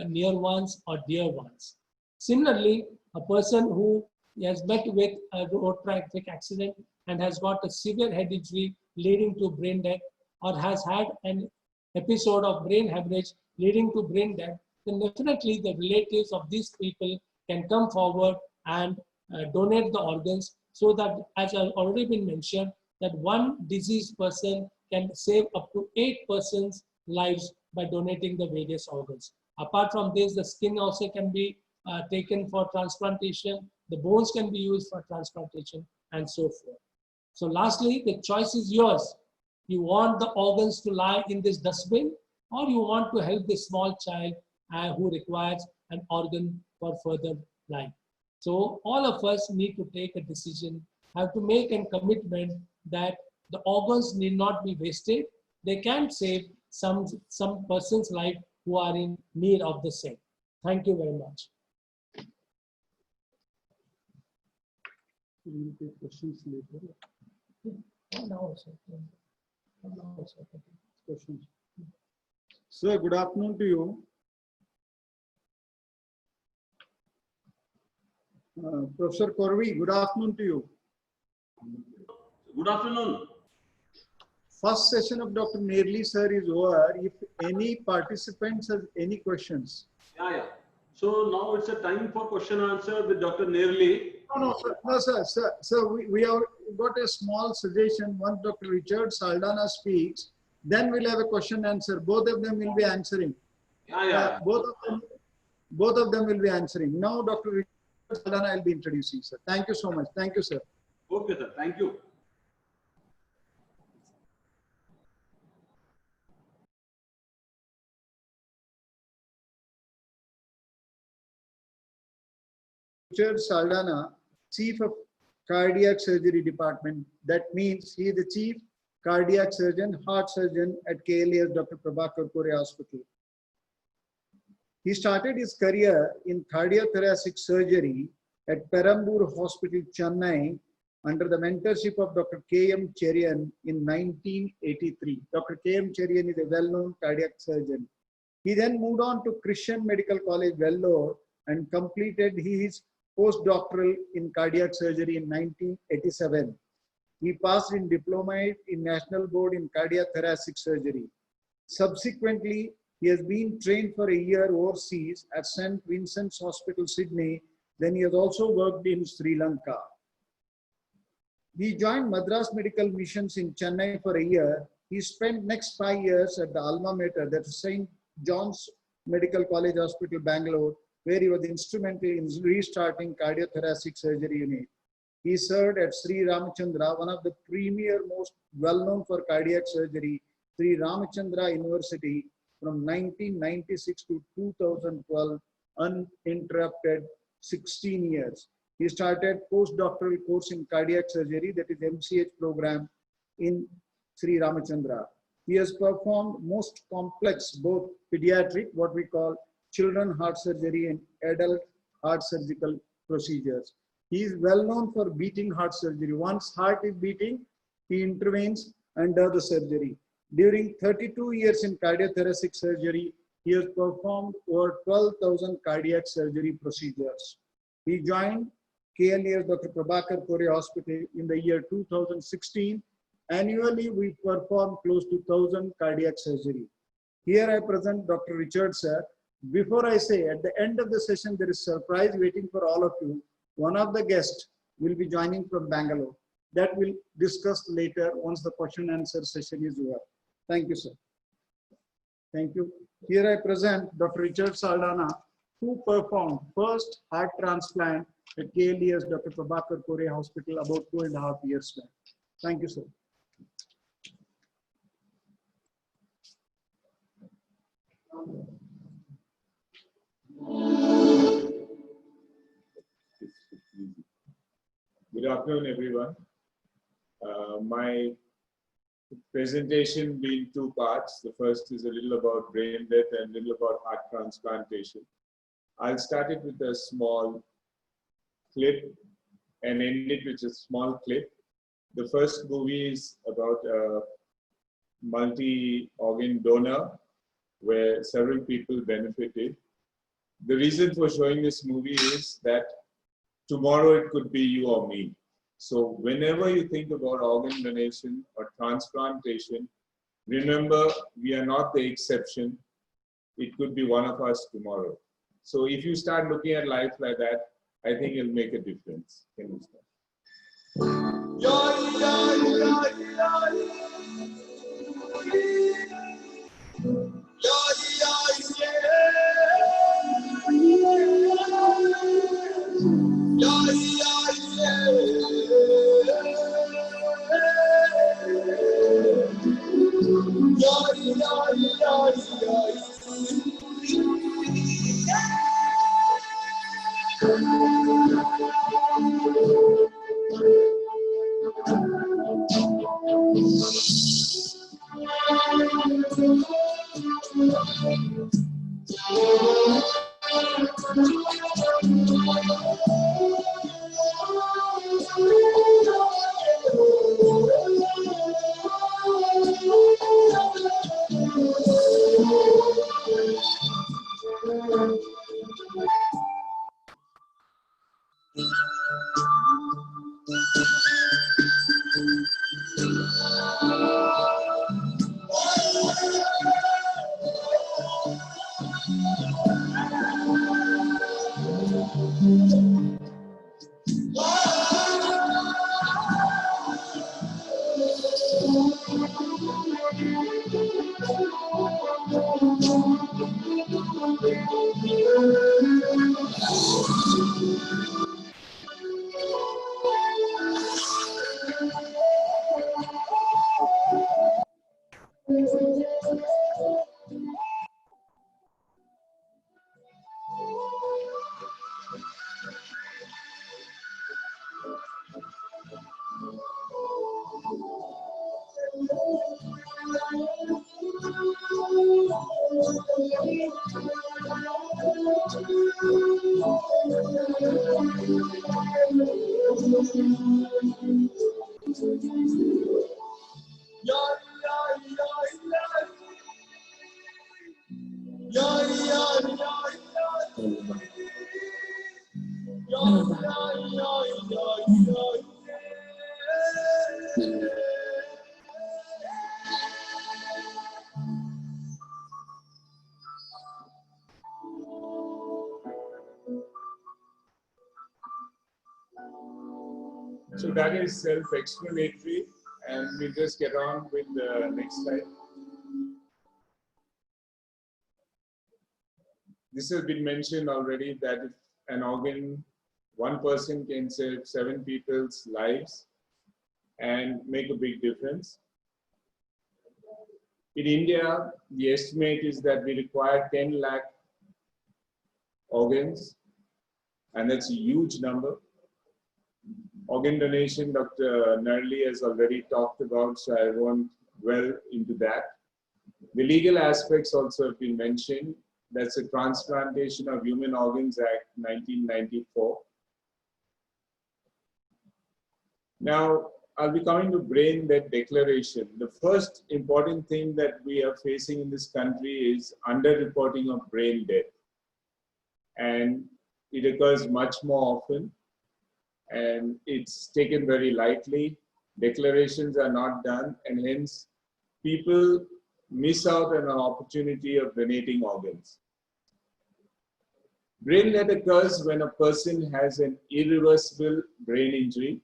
near ones or dear ones. Similarly, a person who has met with a road traffic accident and has got a severe head injury leading to brain death, or has had an episode of brain hemorrhage leading to brain death, then definitely the relatives of these people can come forward and donate the organs, so that, as I've already been mentioned, that one diseased person can save up to 8 persons' lives by donating the various organs. Apart from this, the skin also can be taken for transplantation, the bones can be used for transplantation, and so forth. So lastly, the choice is yours. You want the organs to lie in this dustbin, or you want to help this small child who requires an organ for further life. So all of us need to take a decision, have to make a commitment that the organs need not be wasted. They can save some person's life who are in need of the same. Thank you very much. We will take questions later. Questions. Sir, good afternoon to you. Professor Corvi, good afternoon to you. Good afternoon. First session of Dr. Nerli sir is over. If any participants has any questions. Yeah. So now it's a time for question answer with Dr. Nerli. No, sir. We have got a small suggestion. Once Dr. Richard Saldanha speaks, then we'll have a question answer. Both of them will be answering. Both of them will be answering. Now, Dr. Richard Saldanha will be introducing, sir. Thank you so much. Thank you, sir. Okay, sir. Thank you. Richard Saldanha, Chief of Cardiac Surgery Department. That means he is the Chief Cardiac Surgeon, Heart Surgeon at KLAS Dr. Prabhakar Kore Hospital. He started his career in cardiothoracic surgery at Perambur Hospital, Chennai, under the mentorship of Dr. K.M. Cherian in 1983. Dr. K.M. Cherian is a well-known cardiac surgeon. He then moved on to Christian Medical College, Vellore, and completed his postdoctoral in cardiac surgery in 1987. He passed in diploma in National Board in Cardiothoracic Surgery. Subsequently, he has been trained for a year overseas at St. Vincent's Hospital, Sydney. Then he has also worked in Sri Lanka. He joined Madras Medical Missions in Chennai for a year. He spent next 5 years at the alma mater, that is St. John's Medical College Hospital, Bangalore, where he was instrumental in restarting cardiothoracic surgery unit. He served at Sri Ramachandra, one of the premier, most well-known for cardiac surgery, Sri Ramachandra University, from 1996 to 2012, uninterrupted 16 years. He started postdoctoral course in cardiac surgery, that is MCH program, in Sri Ramachandra. He has performed most complex, both pediatric, what we call children heart surgery, and adult heart surgical procedures. He is well known for beating heart surgery. Once heart is beating, he intervenes and does the surgery. During 32 years in cardiothoracic surgery, he has performed over 12,000 cardiac surgery procedures. He joined KLAS Dr. Prabhakar Kore Hospital in the year 2016. Annually, we perform close to 1,000 cardiac surgery. Here I present Dr. Richard sir. Before I say, at the end of the session, there is surprise waiting for all of you. One of the guests will be joining from Bangalore. That we'll discuss later once the question and answer session is over. Thank you, sir. Thank you. Here I present Dr. Richard Saldanha, who performed first heart transplant at KLAS Dr. Prabhakar Kore Hospital about 2.5 years back. Thank you, sir. Good afternoon, everyone. My presentation being 2 parts. The first is a little about brain death and a little about heart transplantation. I'll start it with a small clip and end it with a small clip. The first movie is about a multi-organ donor where several people benefited. The reason for showing this movie is that tomorrow it could be you or me. So whenever you think about organ donation or transplantation, remember we are not the exception. It could be one of us tomorrow. So if you start looking at life like that, I think it'll make a difference. Can you start? So that is self-explanatory, and we'll just get on with the next slide. This has been mentioned already that if an organ, one person can save 7 people's lives and make a big difference. In India, the estimate is that we require 10 lakh organs, and that's a huge number. Organ donation, Dr. Narli has already talked about, so I won't dwell into that. The legal aspects also have been mentioned. That's the Transplantation of Human Organs Act 1994. Now, I'll be coming to brain death declaration. The first important thing that we are facing in this country is underreporting of brain death. And it occurs much more often, and it's taken very lightly. Declarations are not done, and hence people miss out on an opportunity of donating organs. Brain death occurs when a person has an irreversible brain injury.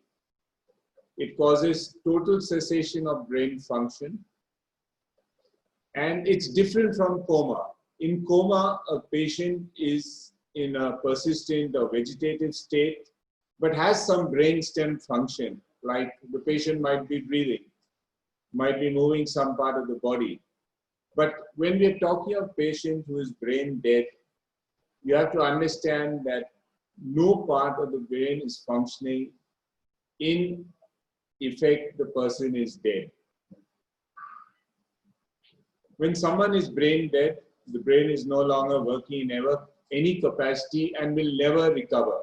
It causes total cessation of brain function, and it's different from coma. In coma, a patient is in a persistent or vegetative state, but has some brainstem function, like the patient might be breathing, might be moving some part of the body. But when we're talking of a patient who is brain dead, you have to understand that no part of the brain is functioning. In effect, the person is dead. When someone is brain dead, the brain is no longer working in any capacity and will never recover.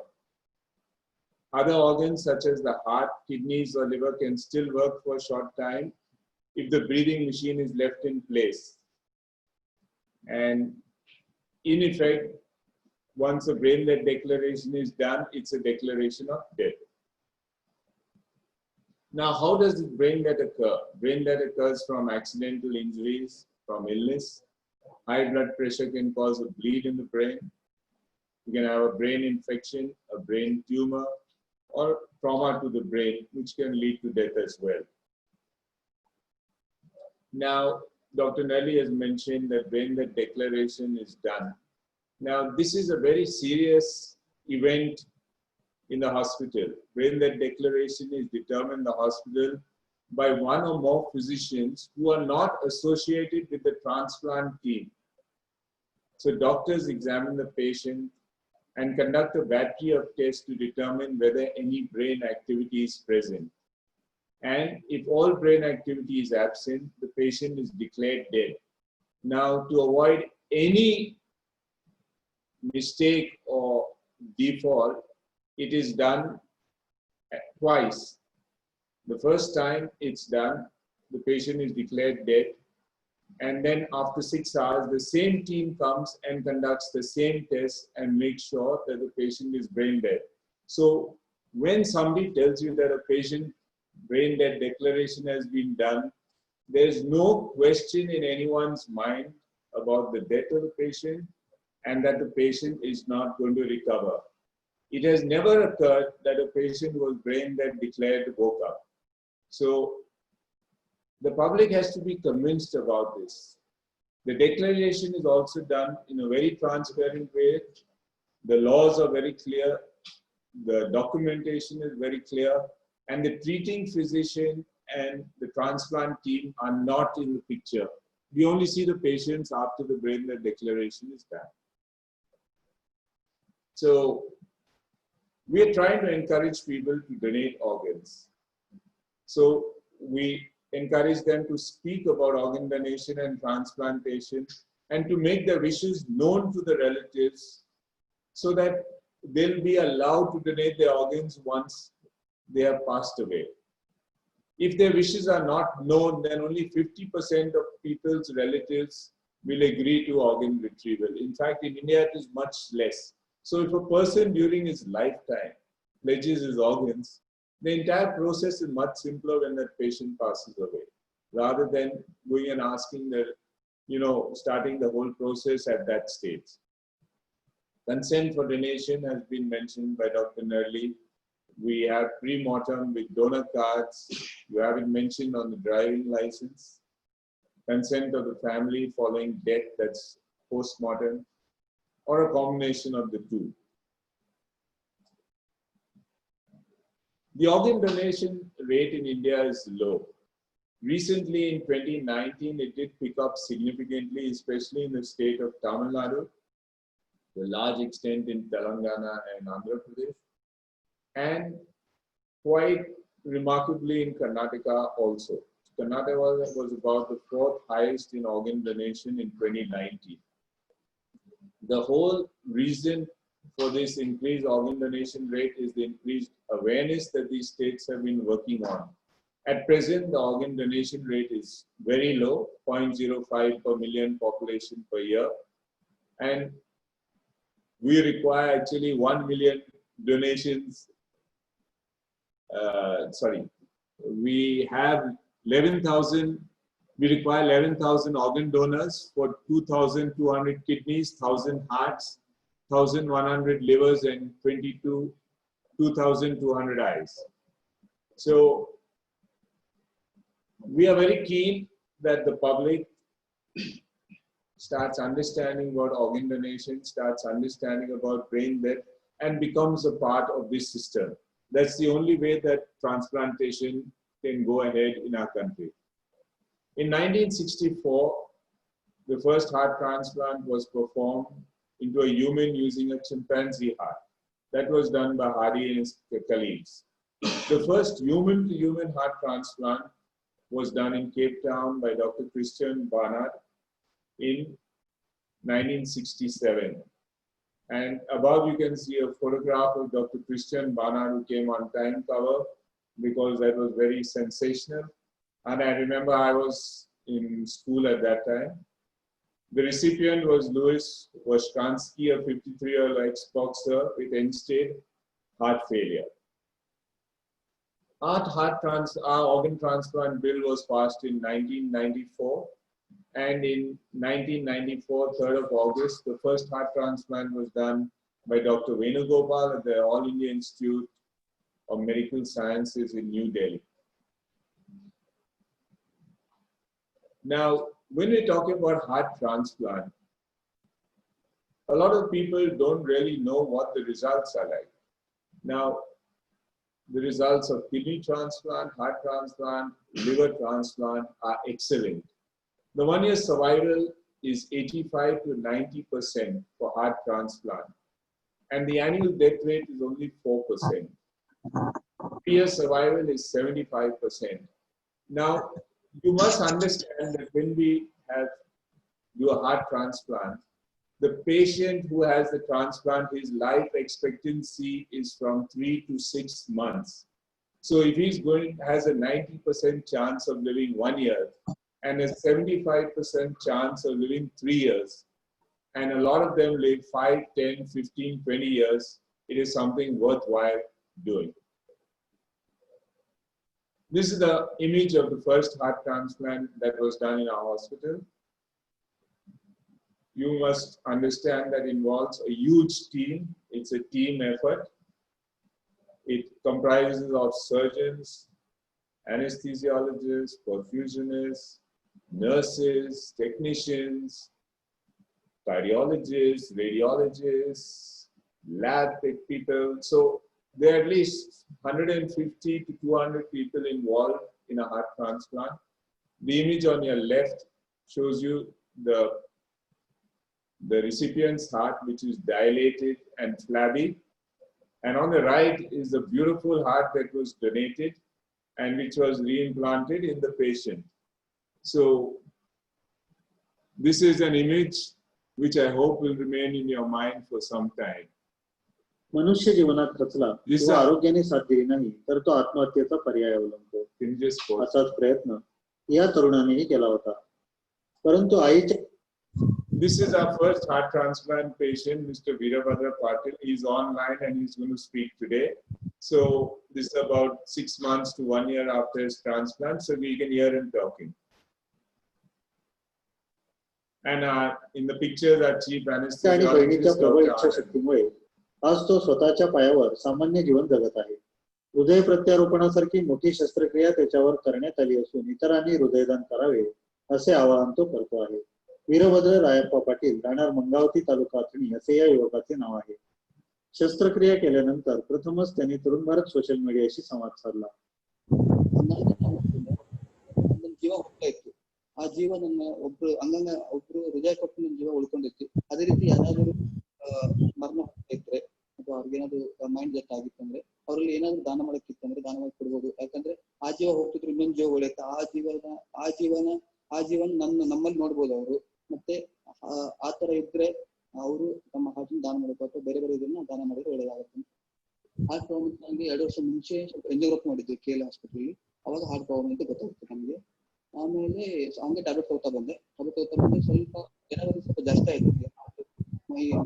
Other organs such as the heart, kidneys or liver can still work for a short time if the breathing machine is left in place. And in effect, once a brain death declaration is done, it's a declaration of death. Now, how does the brain death occur? Brain death occurs from accidental injuries, from illness. High blood pressure can cause a bleed in the brain. You can have a brain infection, a brain tumor, or trauma to the brain, which can lead to death as well. Now, Dr. Nelly has mentioned that brain death declaration is done. Now, this is a very serious event in the hospital. Brain death declaration is determined in the hospital by one or more physicians who are not associated with the transplant team. So doctors examine the patient and conduct a battery of tests to determine whether any brain activity is present. And if all brain activity is absent, the patient is declared dead. Now, to avoid any mistake or default, it is done twice. The first time it's done, the patient is declared dead. And then after 6 hours, the same team comes and conducts the same test and makes sure that the patient is brain dead. So when somebody tells you that a patient brain death declaration has been done, there's no question in anyone's mind about the death of the patient and that the patient is not going to recover. It has never occurred that a patient was brain dead declared woke up. So the public has to be convinced about this. The declaration is also done in a very transparent way. The laws are very clear. The documentation is very clear. And the treating physician and the transplant team are not in the picture. We only see the patients after the brain death declaration is done. So we are trying to encourage people to donate organs. So we encourage them to speak about organ donation and transplantation and to make their wishes known to the relatives so that they'll be allowed to donate their organs once they have passed away. If their wishes are not known, then only 50% of people's relatives will agree to organ retrieval. In fact, in India, it is much less. So if a person during his lifetime pledges his organs, the entire process is much simpler when that patient passes away, rather than going and asking that, starting the whole process at that stage. Consent for donation has been mentioned by Dr. Nerli. We have pre-mortem with donor cards. You have it mentioned on the driving license. Consent of the family following death, that's post-mortem, or a combination of the two. The organ donation rate in India is low. Recently in 2019, it did pick up significantly, especially in the state of Tamil Nadu, to a large extent in Telangana and Andhra Pradesh, and quite remarkably in Karnataka also. Karnataka was about the 4th highest in organ donation in 2019. The whole reason for this increased organ donation rate is the increased awareness that these states have been working on. At present, the organ donation rate is very low, 0.05 per million population per year. And we require actually 1 million donations. We have 11,000. We require 11,000 organ donors for 2,200 kidneys, 1,000 hearts, 1,100 livers, and 2,200 eyes. So we are very keen that the public starts understanding about organ donation, starts understanding about brain death, and becomes a part of this system. That's the only way that transplantation can go ahead in our country. In 1964, the first heart transplant was performed into a human using a chimpanzee heart. That was done by Hardy and his colleagues. The first human-to-human heart transplant was done in Cape Town by Dr. Christian Barnard in 1967. And above you can see a photograph of Dr. Christian Barnard, who came on time cover because that was very sensational. And I remember I was in school at that time. The recipient was Louis Washkansky, a 53-year-old ex-boxer with end-stage heart failure. Our organ transplant bill was passed in 1994. And in 1994, 3rd of August, the first heart transplant was done by Dr. Venugopal at the All India Institute of Medical Sciences in New Delhi. Now, when we're talking about heart transplant, a lot of people don't really know what the results are like. Now, the results of kidney transplant, heart transplant, liver transplant are excellent. The 1-year survival is 85 to 90% for heart transplant. And the annual death rate is only 4%. 3-year survival is 75%. Now, you must understand that when we do a heart transplant, the patient who has the transplant, his life expectancy is from 3 to 6 months. So if he's has a 90% chance of living 1 year, and a 75% chance of living 3 years, and a lot of them live 5, 10, 15, 20 years, it is something worthwhile doing. This is the image of the first heart transplant that was done in our hospital. You must understand that involves a huge team. It's a team effort. It comprises of surgeons, anesthesiologists, perfusionists, nurses, technicians, cardiologists, radiologists, lab tech people. So there are at least 150 to 200 people involved in a heart transplant. The image on your left shows you the recipient's heart, which is dilated and flabby. And on the right is the beautiful heart that was donated and which was reimplanted in the patient. So this is an image which I hope will remain in your mind for some time. मनुष्य जीवनात खचला किंवा आरोग्याने साथ दिली नाही तर तो आत्महत्येचा पर्याय अवलंबतो. असाच प्रयत्न या तरुणानेही केला होता. परंतु आईच्या This is our first heart transplant patient, Mr. Veerabhadra Patil. He's online and he's going to speak today. So this is about 6 months to 1 year after his transplant, so we can hear him talking. And in the picture, that chief anesthesiologist शक्तीमुळे आज तो स्वतःच्या पायावर सामान्य जीवन जगत आहे. हृदय प्रत्यारोपणासारखी मोठी शस्त्रक्रिया त्याच्यावर करण्यात आली असून इतरांनी हृदयदान करावे असे आवाहन तो करतो आहे. वीरभद्र रायप्पा पाटील, राहणार मंगावती, तालुका अथणी असे या युवकाचे नाव आहे. शस्त्रक्रिया केल्यानंतर प्रथमच त्यांनी तरुण भारत सोशल मीडियाशी संवाद साधला. ಜೀವ ಹೋಗ್ತಾ ಇತ್ತು. ಆ ಜೀವ ನನ್ನ ಒಬ್ರು ಹೃದಯ ಕೊಟ್ಟು ನನ್ನ ಜೀವ ಉಳ್ಕೊಂಡಿತ್ತು. ಅದೇ ರೀತಿ ಯಾರಾದರೂ ಮರಣ ಹೋಗ್ತಾ ಇದ್ರೆ ಅಥವಾ ಅವ್ರಿಗೇನಾದ್ರು ಮೈಂಡ್ ಡೆತ್ ಆಗಿತ್ತಂದ್ರೆ ಅವ್ರಲ್ಲಿ ಏನಾದ್ರು ದಾನ ಮಾಡಕ್ಕಿತ್ತಂದ್ರೆ ದಾನ ಮಾಡಿ ಕೊಡ್ಬೋದು. ಯಾಕಂದ್ರೆ ಆ ಜೀವ ಹೋಗ್ತಿದ್ರು ಇನ್ನೊಂದು ಜೀವ ಉಳಿಯುತ್ತೆ. ಆ ಜೀವನ ನಮ್ಮಲ್ಲಿ ನೋಡ್ಬೋದು ಅವರು. ಮತ್ತೆ ಆತರ ಇದ್ರೆ ಅವರು ತಮ್ಮ ಹಾರ್ಟ್ ದಾನ ಮಾಡಬೇಕು ಅಥವಾ ಬೇರೆ ಬೇರೆ ಇದನ್ನ ದಾನ ಮಾಡಿದ್ರೆ ಒಳ್ಳೇದಾಗುತ್ತೆ. ಹಾರ್ಟ್ ಪ್ರಾಬ್ಲಮ್ ನಂಗೆ 2 ವರ್ಷ ಮುಂಚೆ ಸ್ವಲ್ಪ ಎಂಜಿಯೋಗ್ರಫಿ ಮಾಡಿದ್ದೆ KL ಹಾಸ್ಪಿಟಲ್. ಅವಾಗ ಹಾರ್ಟ್ ಪ್ರಾಬ್ಲಮ್ ಅಂತ ಗೊತ್ತಾಗುತ್ತೆ ನಮ್ಗೆ. ಆಮೇಲೆ ಹಂಗೆ ಟ್ಯಾಬ್ಲೆಟ್ ತಗೋತಾ ಬಂದೆ ಸ್ವಲ್ಪ ಜನವರಿ ಸ್ವಲ್ಪ ಜಾಸ್ತಿ ಆಯ್ತು.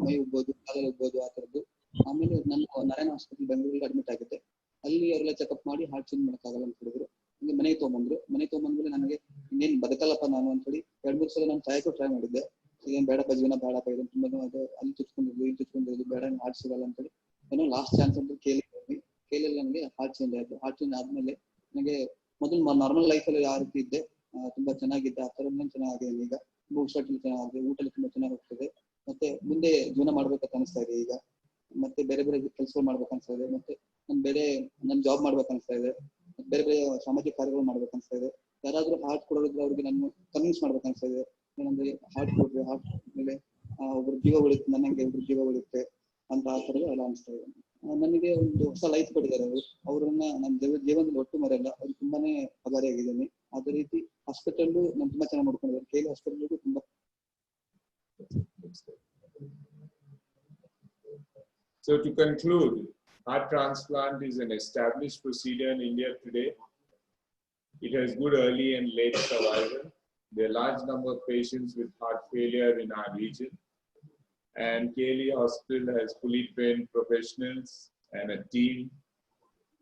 ಮೈ ಉಗ್ಬೋದು, ಕಾಲಲ್ಲಿ ಉಗ್ಬೋದು ಆ ತರದ್ದು. ಆಮೇಲೆ ನಾನು ನಾರಾಯಣ ಹಾಸ್ಪಿಟಲ್ ಬೆಂಗಳೂರಲ್ಲಿ ಅಡ್ಮಿಟ್ ಆಗಿದ್ದೆ. ಅಲ್ಲಿ ಅವರೆಲ್ಲ ಚೆಕಪ್ ಮಾಡಿ ಹಾರ್ಟ್ ಚೇಂಜ್ ಮಾಡಕ್ಕಾಗಲ್ಲ ಅಂತ ಹೇಳಿದ್ರು. ಹಂಗೆ ಮನೆಗೆ ತಗೊಂಡ್ಬಂದ್ಮೇಲೆ ನನಗೆ ಇನ್ನೇನ್ ಬದುಕಲ್ಲಪ್ಪ ನಾನು ಅಂತ ಹೇಳಿ 2-3 ಸಲ ನಾನು ಸಾಯಕ್ಕೂ ಟ್ರೈ ಮಾಡಿದ್ದೆ. ಏನ್ ಬೇಡಪ್ಪ ಜೀವನ ಬೇಡಪ್ಪ, ಇದನ್ನು ತುಂಬಾ ಅದು ಅಲ್ಲಿ ಚುಚ್ಕೊಂಡಿದ್ದು ಬೇಡ, ಹಾರ್ಟ್ ಸಿಗಲ್ಲ ಅಂತ ಹೇಳಿ ಏನೋ ಲಾಸ್ಟ್ ಚಾನ್ಸ್ ಅಂತ ಕೇಳಿ ನನಗೆ ಹಾರ್ಟ್ ಚೇಂಜ್ ಆಯ್ತು. ಹಾರ್ಟ್ ಚೇಂಜ್ ಆದ್ಮೇಲೆ ನನಗೆ ಮೊದಲು ನಾರ್ಮಲ್ ಲೈಫ್ ಅಲ್ಲಿ ಯಾವ ರೀತಿ ಇದ್ದೆ ತುಂಬಾ ಚೆನ್ನಾಗಿದ್ದೆ, ಆ ತರ ಚೆನ್ನಾಗಿದೆ. ಈಗ ಉಸಿರಾಟಲ್ಲಿ ಚೆನ್ನಾಗಿದೆ, ಊಟಲ್ಲಿ ತುಂಬಾ ಚೆನ್ನಾಗಿ ಹೋಗ್ತದೆ. ಮತ್ತೆ ಮುಂದೆ ಜೀವನ ಮಾಡ್ಬೇಕಂತ ಅನಿಸ್ತಾ ಇದೆ. ಈಗ ಮತ್ತೆ ಬೇರೆ ಬೇರೆ ಕೆಲಸಗಳು ಮಾಡ್ಬೇಕು ಅನ್ಸ್ತಾ ಇದೆ. ಮತ್ತೆ ನನ್ ಜಾಬ್ ಮಾಡ್ಬೇಕು ಅನ್ಸ್ತಾ ಇದೆ. ಬೇರೆ ಬೇರೆ ಸಾಮಾಜಿಕ ಕಾರ್ಯಗಳು ಮಾಡ್ಬೇಕು ಅನ್ಸ್ತಾ ಇದೆ. ಯಾರಾದ್ರೂ ಹಾರ್ಟ್ ಕೊಡೋದಿದ್ರೆ ಅವ್ರಿಗೆ ನಾನು ಕನ್ವಿನ್ಸ್ ಮಾಡ್ಬೇಕು ಅನ್ಸ್ತಾ ಇದೆ. ಏನಂದ್ರೆ ಹಾರ್ಟ್ ಕೊಡ್ರಿ, ಹಾರ್ಟ್ ಮೇಲೆ ಒಬ್ರು ಜೀವ ಉಳಿಯುತ್ತೆ, ನನಗೆ ಒಬ್ರು ಜೀವ ಉಳಿಯುತ್ತೆ ಅಂತ ಆ ಥರದ ಎಲ್ಲ ಅನಿಸ್ತಾ ಇದೆ. ನನಗೆ ಒಂದು ಹೊಸ ಲೈಫ್ ಕೊಟ್ಟಿದ್ದಾರೆ ಅವರು. ಅವ್ರನ್ನ ನನ್ನ ಜೀವನದಲ್ಲಿ ಒಟ್ಟು ಮರೆಯಲ್ಲ. ಅವ್ರು ತುಂಬಾನೇ ಆಭಾರಿಯಾಗಿದ್ದೀನಿ. ಅದೇ ರೀತಿ ಹಾಸ್ಪಿಟಲ್ ನಾನು ತುಂಬಾ ಚೆನ್ನಾಗಿ ನೋಡ್ಕೊಂಡಿದ್ದಾರೆ. KL ಹಾಸ್ಪಿಟಲ್ ತುಂಬಾ So to conclude, heart transplant is an established procedure in India today. It has good early and late survival. There are a large number of patients with heart failure in our region. And KLE Hospital has fully trained professionals and a team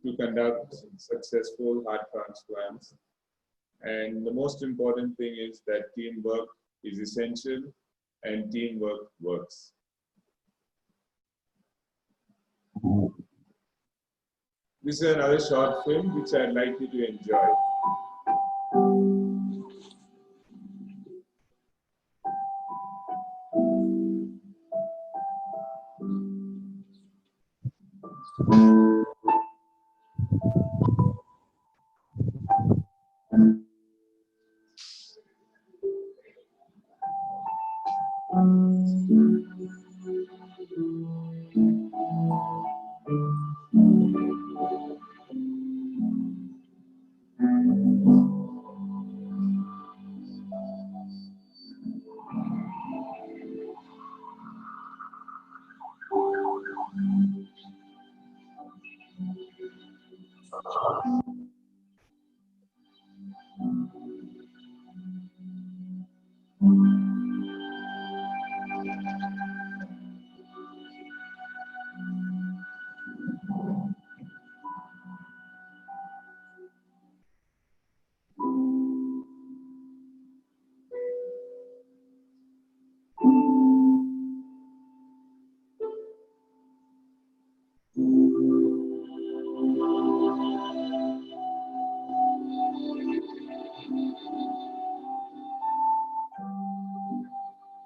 to conduct successful heart transplants. And the most important thing is that teamwork is essential and teamwork works. This is another short film which I'd like you to enjoy.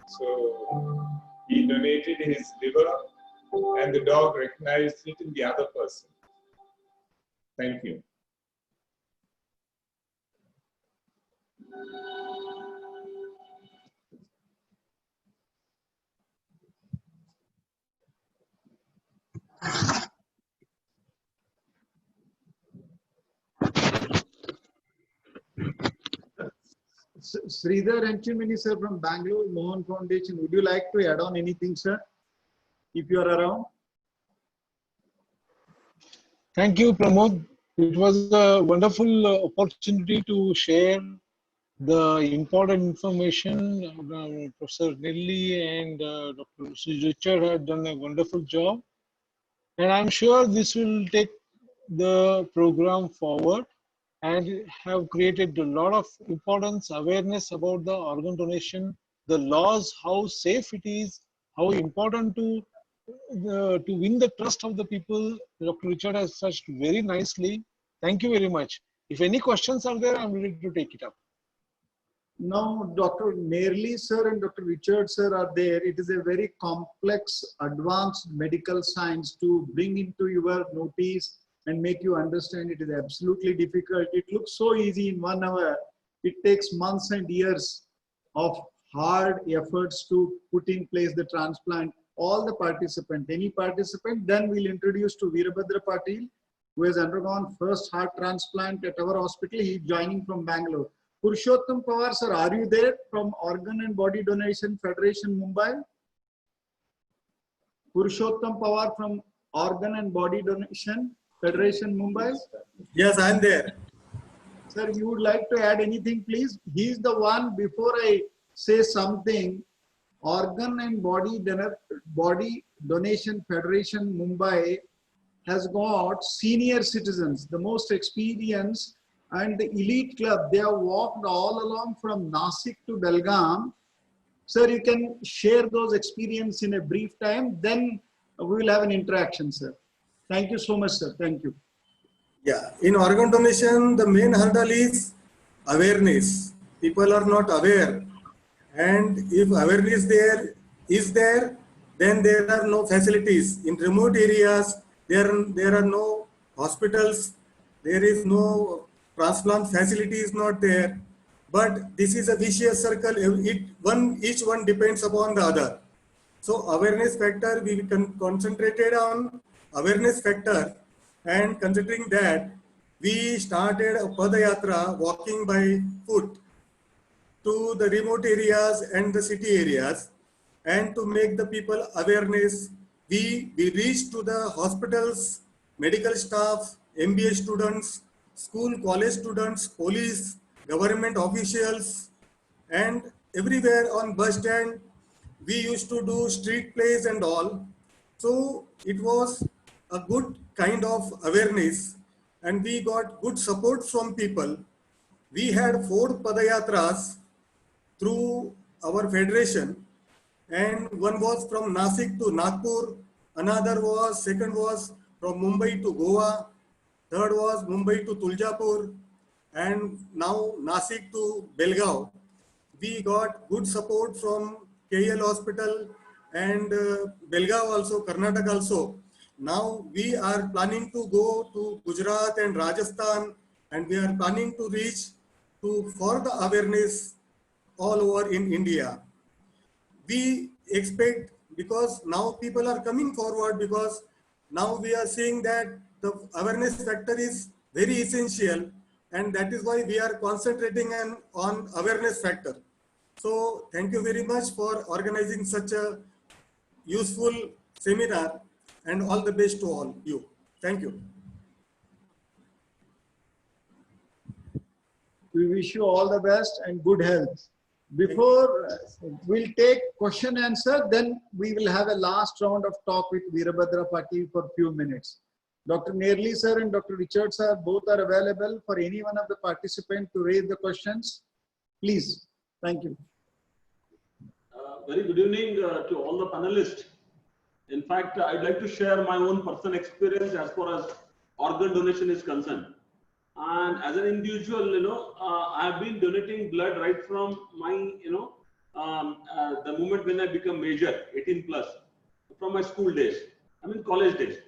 So he donated his liver and the dog recognized it in the other person. Thank you. Sridhar Enchimini, sir, from Bangalore, Mohan Foundation. Would you like to add on anything, sir, if you are around? Thank you, Pramod. It was a wonderful opportunity to share the important information. Professor Nelly and Dr. Richard had done a wonderful job. And I'm sure this will take the program forward and have created a lot of importance, awareness about the organ donation, the laws, how safe it is, how important to win the trust of the people. Dr. Richard has touched very nicely. Thank you very much. If any questions are there, I'm ready to take it up. Now, Dr. Nerli, sir, and Dr. Richard, sir, are there. It is a very complex, advanced medical science to bring into your notice and make you understand. It is absolutely difficult. It looks so easy in 1 hour. It takes months and years of hard efforts to put in place the transplant. All the participants, any participant, then we'll introduce to Veerabhadra Patil, who has undergone first heart transplant at our hospital. He is joining from Bangalore. Purushottam Pawar, sir, are you there from Organ and Body Donation Federation, Mumbai? Purushottam Pawar from Organ and Body Donation Federation, Mumbai? Yes, I'm there. Sir, you would like to add anything, please? He is the one, before I say something, Organ and Body Donation Federation, Mumbai has got senior citizens, the most experienced, and the elite club. They have walked all along from Nasik to Belgaum. Sir, you can share those experience in a brief time, then we will have an interaction, sir. Thank you so much, sir. Thank you. Yeah, in organ donation, the main hurdle is awareness. People are not aware. And if awareness is there, then there are no facilities. In remote areas, there are no hospitals, there is no transplant facility is not there. But this is a vicious circle. Each one depends upon the other. So awareness factor, we concentrated on awareness factor, and considering that, we started a Padayatra, walking by foot to the remote areas and the city areas, and to make the people awareness we reached to the hospitals, medical staff, MBA students, school, college students, police, government officials, and everywhere on bus stand, we used to do street plays and all. So it was a good kind of awareness, and we got good support from people. We had 4 Padayatras through our federation, and one was from Nasik to Nagpur, second was from Mumbai to Goa, third was Mumbai to Tuljapur, and now Nasik to Belgaum. We got good support from KL Hospital and Belgaum also, Karnataka also. Now we are planning to go to Gujarat and Rajasthan, and we are planning to reach to for the awareness all over in India. We expect, because now people are coming forward, because now we are seeing that the awareness factor is very essential, and that is why we are concentrating on awareness factor. So thank you very much for organizing such a useful seminar, and all the best to all you. Thank you. We wish you all the best and good health. Before we'll take question answer, then we will have a last round of talk with Veerabhadra Patil for a few minutes. Dr. Nerli sir and Dr. Richard sir both are available for any one of the participants to raise the questions. Please. Thank you. Very good evening to all the panelists. In fact, I'd like to share my own personal experience as far as organ donation is concerned. And as an individual, I've been donating blood right from my, the moment when I become major, 18 plus, from my school days, college days.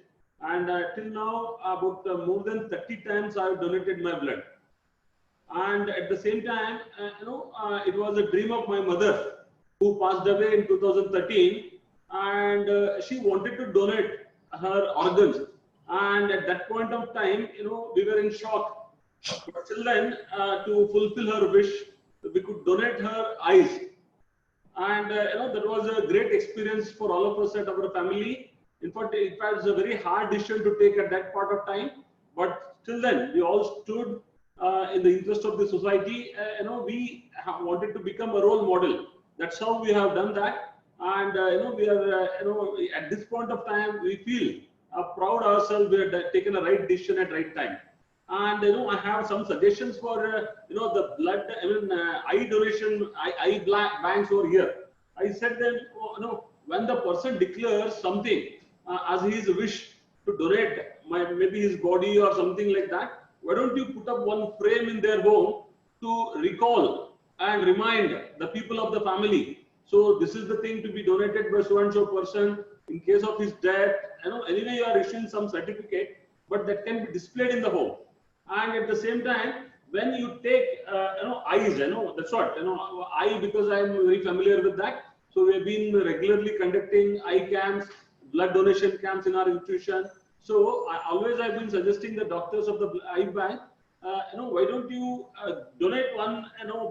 And till now, about more than 30 times I've donated my blood. And at the same time, it was a dream of my mother, who passed away in 2013, and she wanted to donate her organs. And at that point of time, we were in shock. But till then, to fulfill her wish, we could donate her eyes. And that was a great experience for all of us at our family. In fact, it was a very hard decision to take at that part of time. But till then, we all stood in the interest of the society. We wanted to become a role model. That's how we have done that. And we are, at this point of time, we feel proud ourselves. We have taken a right decision at right time. And I have some suggestions for the blood, eye donation, eye banks over here. I said that when the person declares something as his wish to donate, maybe his body or something like that, why don't you put up one frame in their home to recall and remind the people of the family. So this is the thing to be donated by so and so person in case of his death. Anyway, you are issuing some certificate, but that can be displayed in the home. And at the same time, when you take, eyes, that's what, eye, because I am very familiar with that. So we have been regularly conducting eye camps, blood donation camps in our institution. So I've been suggesting the doctors of the eye bank, why don't you donate one,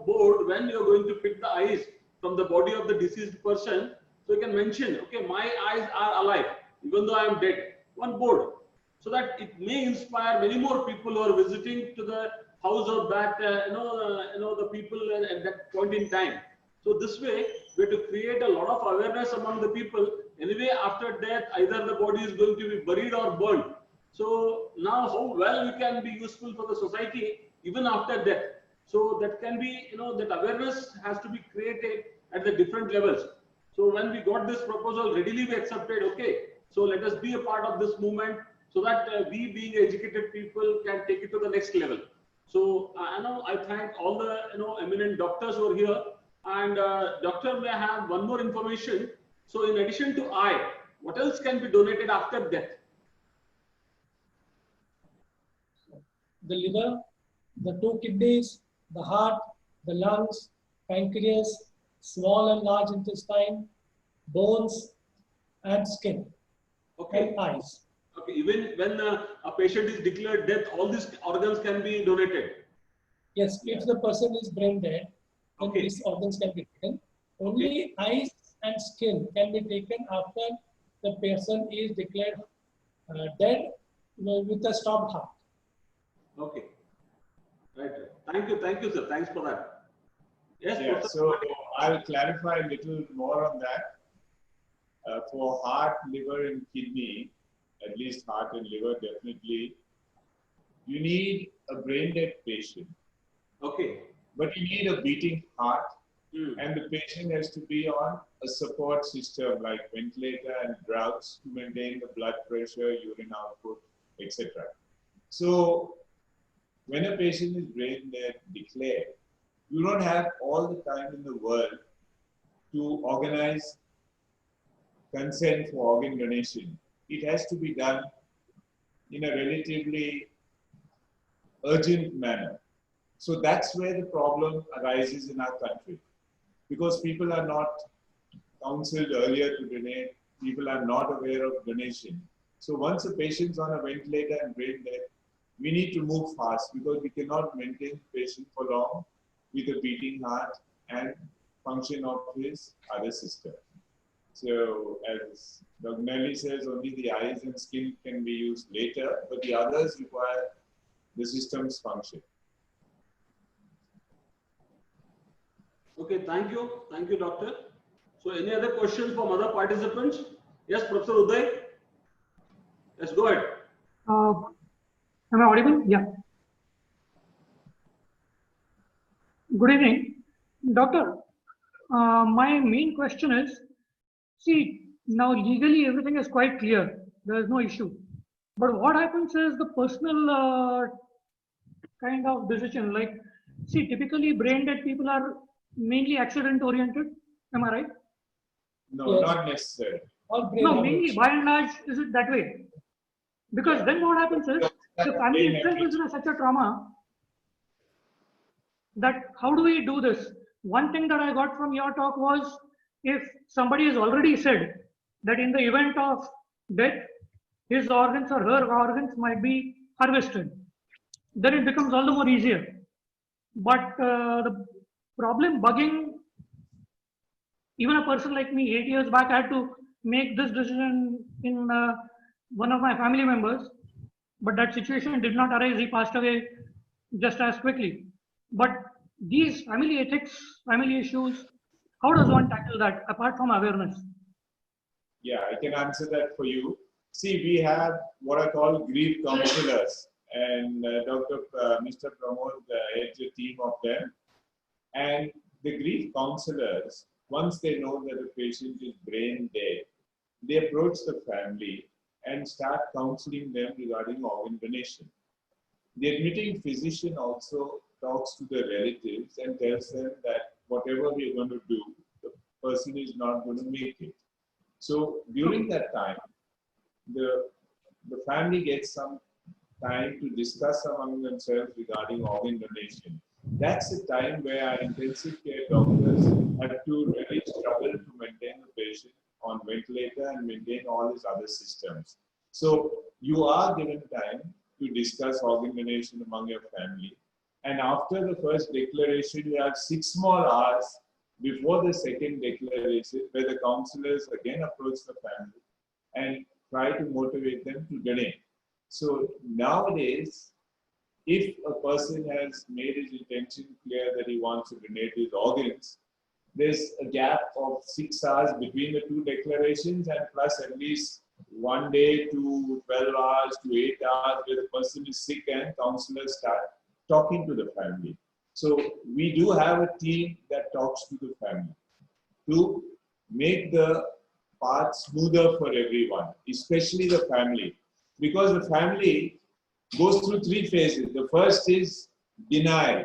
board when you're going to pick the eyes from the body of the deceased person. So you can mention, okay, my eyes are alive, even though I am dead. One board. So that it may inspire many more people who are visiting to the house of that, the people at that point in time. So this way, we have to create a lot of awareness among the people. Anyway, after death, either the body is going to be buried or burned. So now how well we can be useful for the society even after death. So that can be, that awareness has to be created at the different levels. So when we got this proposal, readily we accepted, okay, so let us be a part of this movement, so that we being educated people can take it to the next level. So I thank all the eminent doctors who are here, and doctor may have one more information. So in addition to eye, what else can be donated after death? The liver, the 2 kidneys, the heart, the lungs, pancreas, small and large intestine, bones, and skin, Okay. and eyes. Okay, even when a patient is declared death, all these organs can be donated. Yes, if the person is brain dead, then Okay. these organs can be taken. Only eyes and skin can be taken after the person is declared dead with a stopped heart. Okay. Right. Thank you, sir. Thanks for that. Yes, Yeah, Professor. so I'll clarify a little more on that. For heart, liver, and kidney, at least heart and liver, definitely, you need a brain dead patient, Okay. but you need a beating heart, Hmm. and the patient has to be on a support system like ventilator and drugs to maintain the blood pressure, urine output, etc. So, when a patient is brain dead declared, you don't have all the time in the world to organize consent for organ donation. It has to be done in a relatively urgent manner. So that's where the problem arises in our country. Because people are not counseled earlier to donate, people are not aware of donation. So once a patient's on a ventilator and brain dead, we need to move fast because we cannot maintain the patient for long with a beating heart and function of his other system. So as Dr. Nelly says, only the eyes and skin can be used later, but the others require the system's function. Okay, thank you, doctor. So any other questions from other participants? Yes, Professor Uday. Let's go ahead. Am I audible? Yeah. Good evening, doctor. My main question is, see, now legally everything is quite clear. There is no issue. But what happens is the personal kind of decision. Like, see, typically brain dead people are mainly accident oriented. Am I right? No, Yes. not necessarily. All brain No, hemorrhage. mainly by and large, is it that way? Because then what happens is the family itself is in such a trauma that how do we do this? One thing that I got from your talk was if somebody has already said that in the event of death, his organs or her organs might be harvested, then it becomes all the more easier. But the problem bugging, even a person like me 8 years back, I had to make this decision in one of my family members, but that situation did not arise. He passed away just as quickly. But these family ethics, family issues, how does one tackle that apart from awareness? Yeah, I can answer that for you. See, we have what I call grief counselors, and Mr. Pramod heads a team of them. And the grief counselors, once they know that the patient is brain dead, they approach the family and start counseling them regarding organ donation. The admitting physician also talks to the relatives and tells them that whatever we are going to do, the person is not going to make it. So during that time, the family gets some time to discuss among themselves regarding organ donation. That's the time where our intensive care doctors have to really struggle to maintain the patient on ventilator and maintain all his other systems. So you are given time to discuss organ donation among your family. And after the first declaration, you have 6 more hours before the second declaration where the counselors again approach the family and try to motivate them to donate. So nowadays, if a person has made his intention clear that he wants to donate his organs, there's a gap of 6 hours between the 2 declarations and plus at least 1 day to 12 hours to 8 hours where the person is sick and counselors start talking to the family. So we do have a team that talks to the family to make the path smoother for everyone, especially the family. Because the family goes through 3 phases. The first is denial,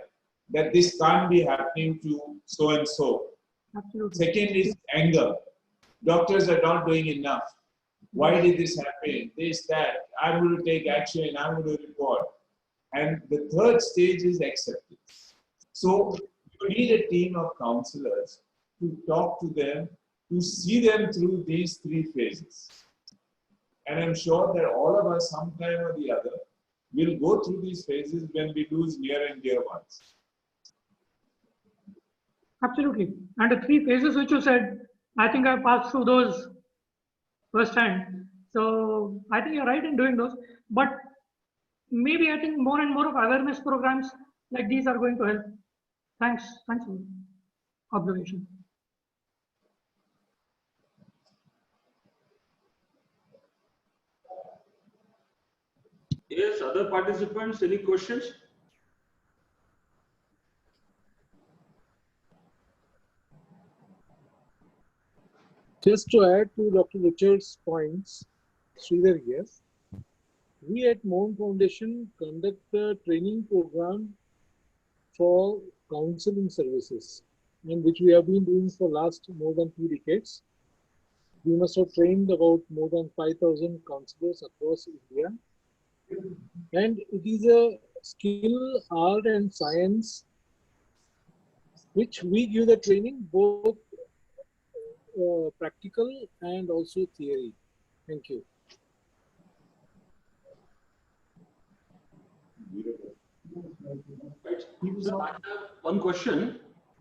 that this can't be happening to so-and-so. Absolutely. Second is anger. Doctors are not doing enough. Why did this happen? This, that. I'm going to take action. I'm going to report. And the third stage is acceptance. So you need a team of counselors to talk to them, to see them through these 3 phases. And I'm sure that all of us, sometime or the other, will go through these phases when we lose near and dear ones. Absolutely. And the 3 phases which you said, I think I passed through those firsthand. So I think you're right in doing those. But maybe I think more and more of awareness programs like these are going to help. Thanks for the observation. Yes, other participants, any questions? Just to add to Dr. Richard's points, Sridhar, yes, we at Moon Foundation conduct a training program for counseling services, and which we have been doing for last more than 2 decades. We must have trained about more than 5,000 counselors across India. And it is a skill, art, and science which we give the training, both practical and also theory. Thank you. Right. So I have one question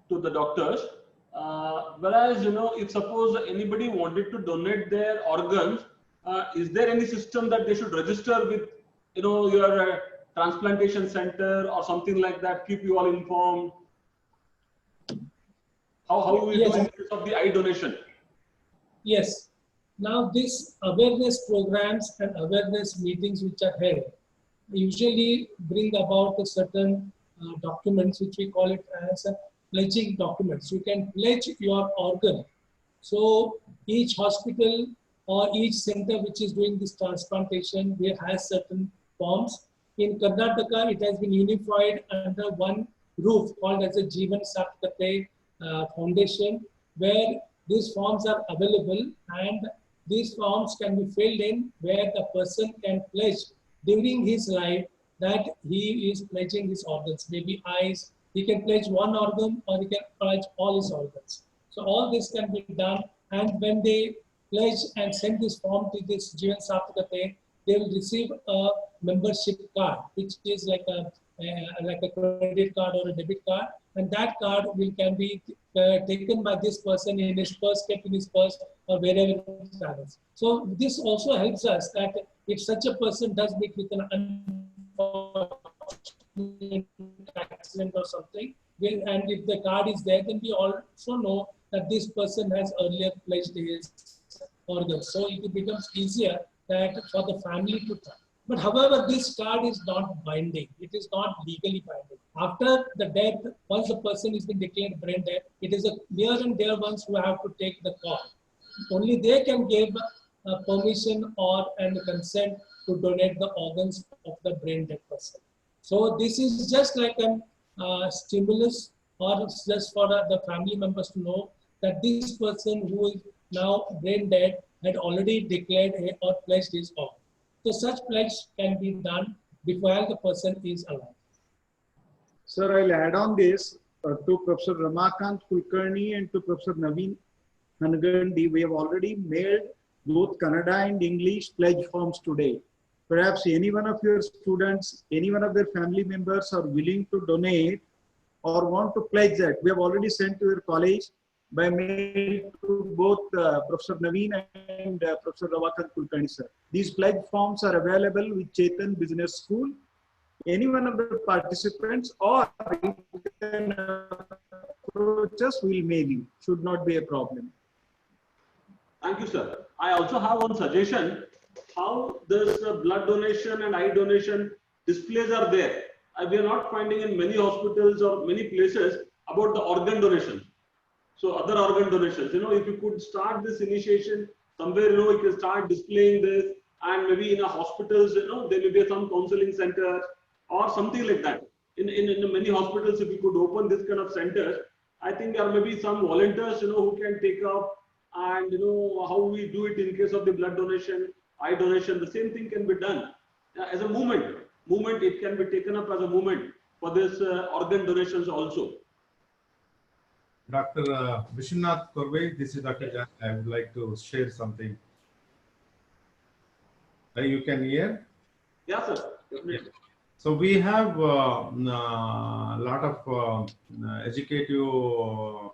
to the doctors. Whereas, if suppose anybody wanted to donate their organs, is there any system that they should register with, your transplantation center or something like that, keep you all informed? How will you do in case of the eye donation? Yes. Now, these awareness programs and awareness meetings which are held usually bring about a certain documents, which we call it as a pledging documents. You can pledge your organ. So each hospital or each center which is doing this transplantation, they has certain forms. In Karnataka, it has been unified under one roof called as a Jeevan Sathakate Foundation, where these forms are available, and these forms can be filled in where the person can pledge during his life that he is pledging his organs, maybe eyes. He can pledge one organ or he can pledge all his organs. So all this can be done, and when they pledge and send this form to this Jeevan Sathakate, they will receive a membership card, which is like a credit card or a debit card, and that card can be taken by this person in his purse, kept in his purse, or wherever he travels. So this also helps us that if such a person does meet with an unfortunate accident or something, and if the card is there, then we also know that this person has earlier pledged his organs. So it becomes easier that for the family to track. But however, this card is not binding. It is not legally binding. After the death, once the person has been declared brain dead, it is a near and dear ones who have to take the call. Only they can give permission and consent to donate the organs of the brain dead person. So this is just like a stimulus, or just for the family members to know that this person who is now brain dead had already declared or pledged his organ. So such pledge can be done before the person is alive. Sir, I'll add on this to Professor Ramakant Kulkarni and to Professor Naveen Hanagandi. We have already mailed both Kannada and English pledge forms today. Perhaps any one of your students, any one of their family members are willing to donate or want to pledge that. We have already sent to your college by mail to both Professor Naveen and Professor Ramakant Kulkarni, sir. These pledge forms are available with Chetan Business School. Any one of the participants, or you can approach us, we'll mail you. Should not be a problem. Thank you, sir. I also have one suggestion. How this blood donation and eye donation displays are there. We are not finding in many hospitals or many places about the organ donation. So other organ donations, if you could start this initiation somewhere, you can start displaying this, and maybe in a hospitals, there may be some counseling center or something like that. In many hospitals, if you could open this kind of centers, I think there may be some volunteers, who can take up, and how we do it in case of the blood donation, eye donation. The same thing can be done as a movement. It can be taken up as a movement for this organ donations also. Dr. Vishwanath Korve, this is Dr. Jan. I would like to share something. You can hear? Yeah, sir. Definitely. So we have a lot of educative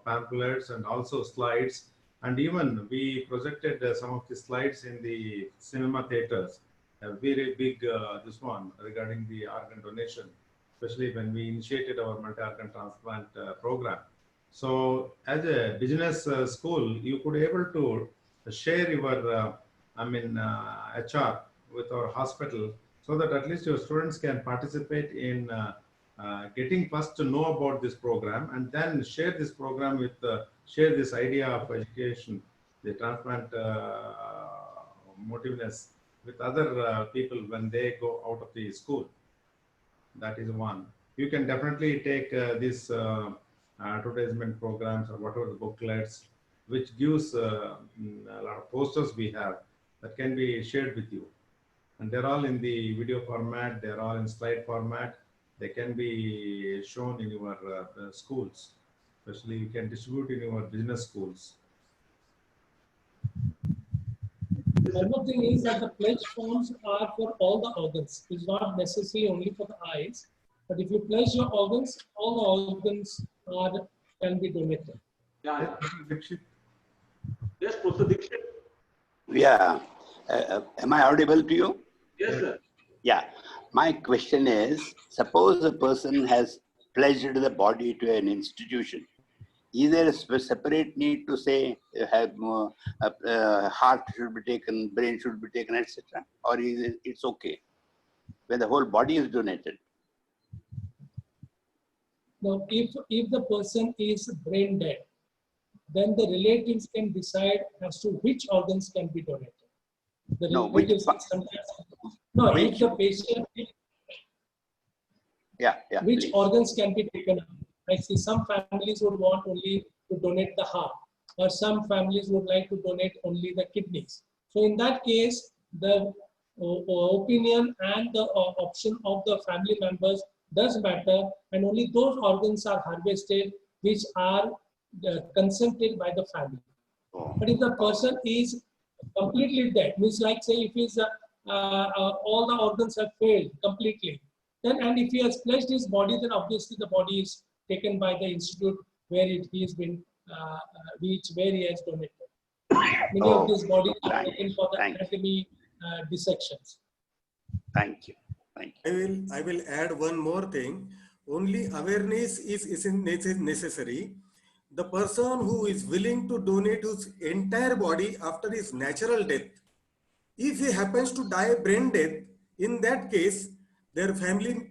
pamphlets and also slides And even we projected some of the slides in the cinema theaters, a very big this one regarding the organ donation, especially when we initiated our multi-organ transplant program. So as a business school, you could able to share your, HR with our hospital, so that at least your students can participate in getting first to know about this program, and then share this program with, share this idea of education, the transplant motiveness with other people when they go out of the school. That is one. You can definitely take these advertisement programs or whatever the booklets, which gives a lot of posters we have that can be shared with you. And they're all in the video format, they're all in slide format. They can be shown in your schools, especially you can distribute in your business schools. One more thing is that the pledge forms are for all the organs. It's not necessary only for the eyes. But if you pledge your organs, all the organs can be donated. Yeah. Yes, Professor Dixit. Yeah. Am I audible to you? Yes, sir. Yeah. My question is, suppose a person has pledged the body to an institution. Is there a separate need to say have heart should be taken, brain should be taken, etc., or is it's okay when the whole body is donated? Now, if the person is brain dead, then the relatives can decide as to which organs can be donated. The relatives if the patient, which please. organs can be taken up. I see some families would want only to donate the heart, or some families would like to donate only the kidneys. So in that case, the opinion and the option of the family members does matter, and only those organs are harvested which are consented by the family. But if the person is completely dead, means like say if he's all the organs have failed completely, then and if he has pledged his body, then obviously the body is taken by the institute where he has been where he has donated. Many of these bodies are taken for the anatomy dissections. Thank you. Thank you. I will add one more thing. Only awareness is necessary. The person who is willing to donate his entire body after his natural death, if he happens to die brain death, in that case, their family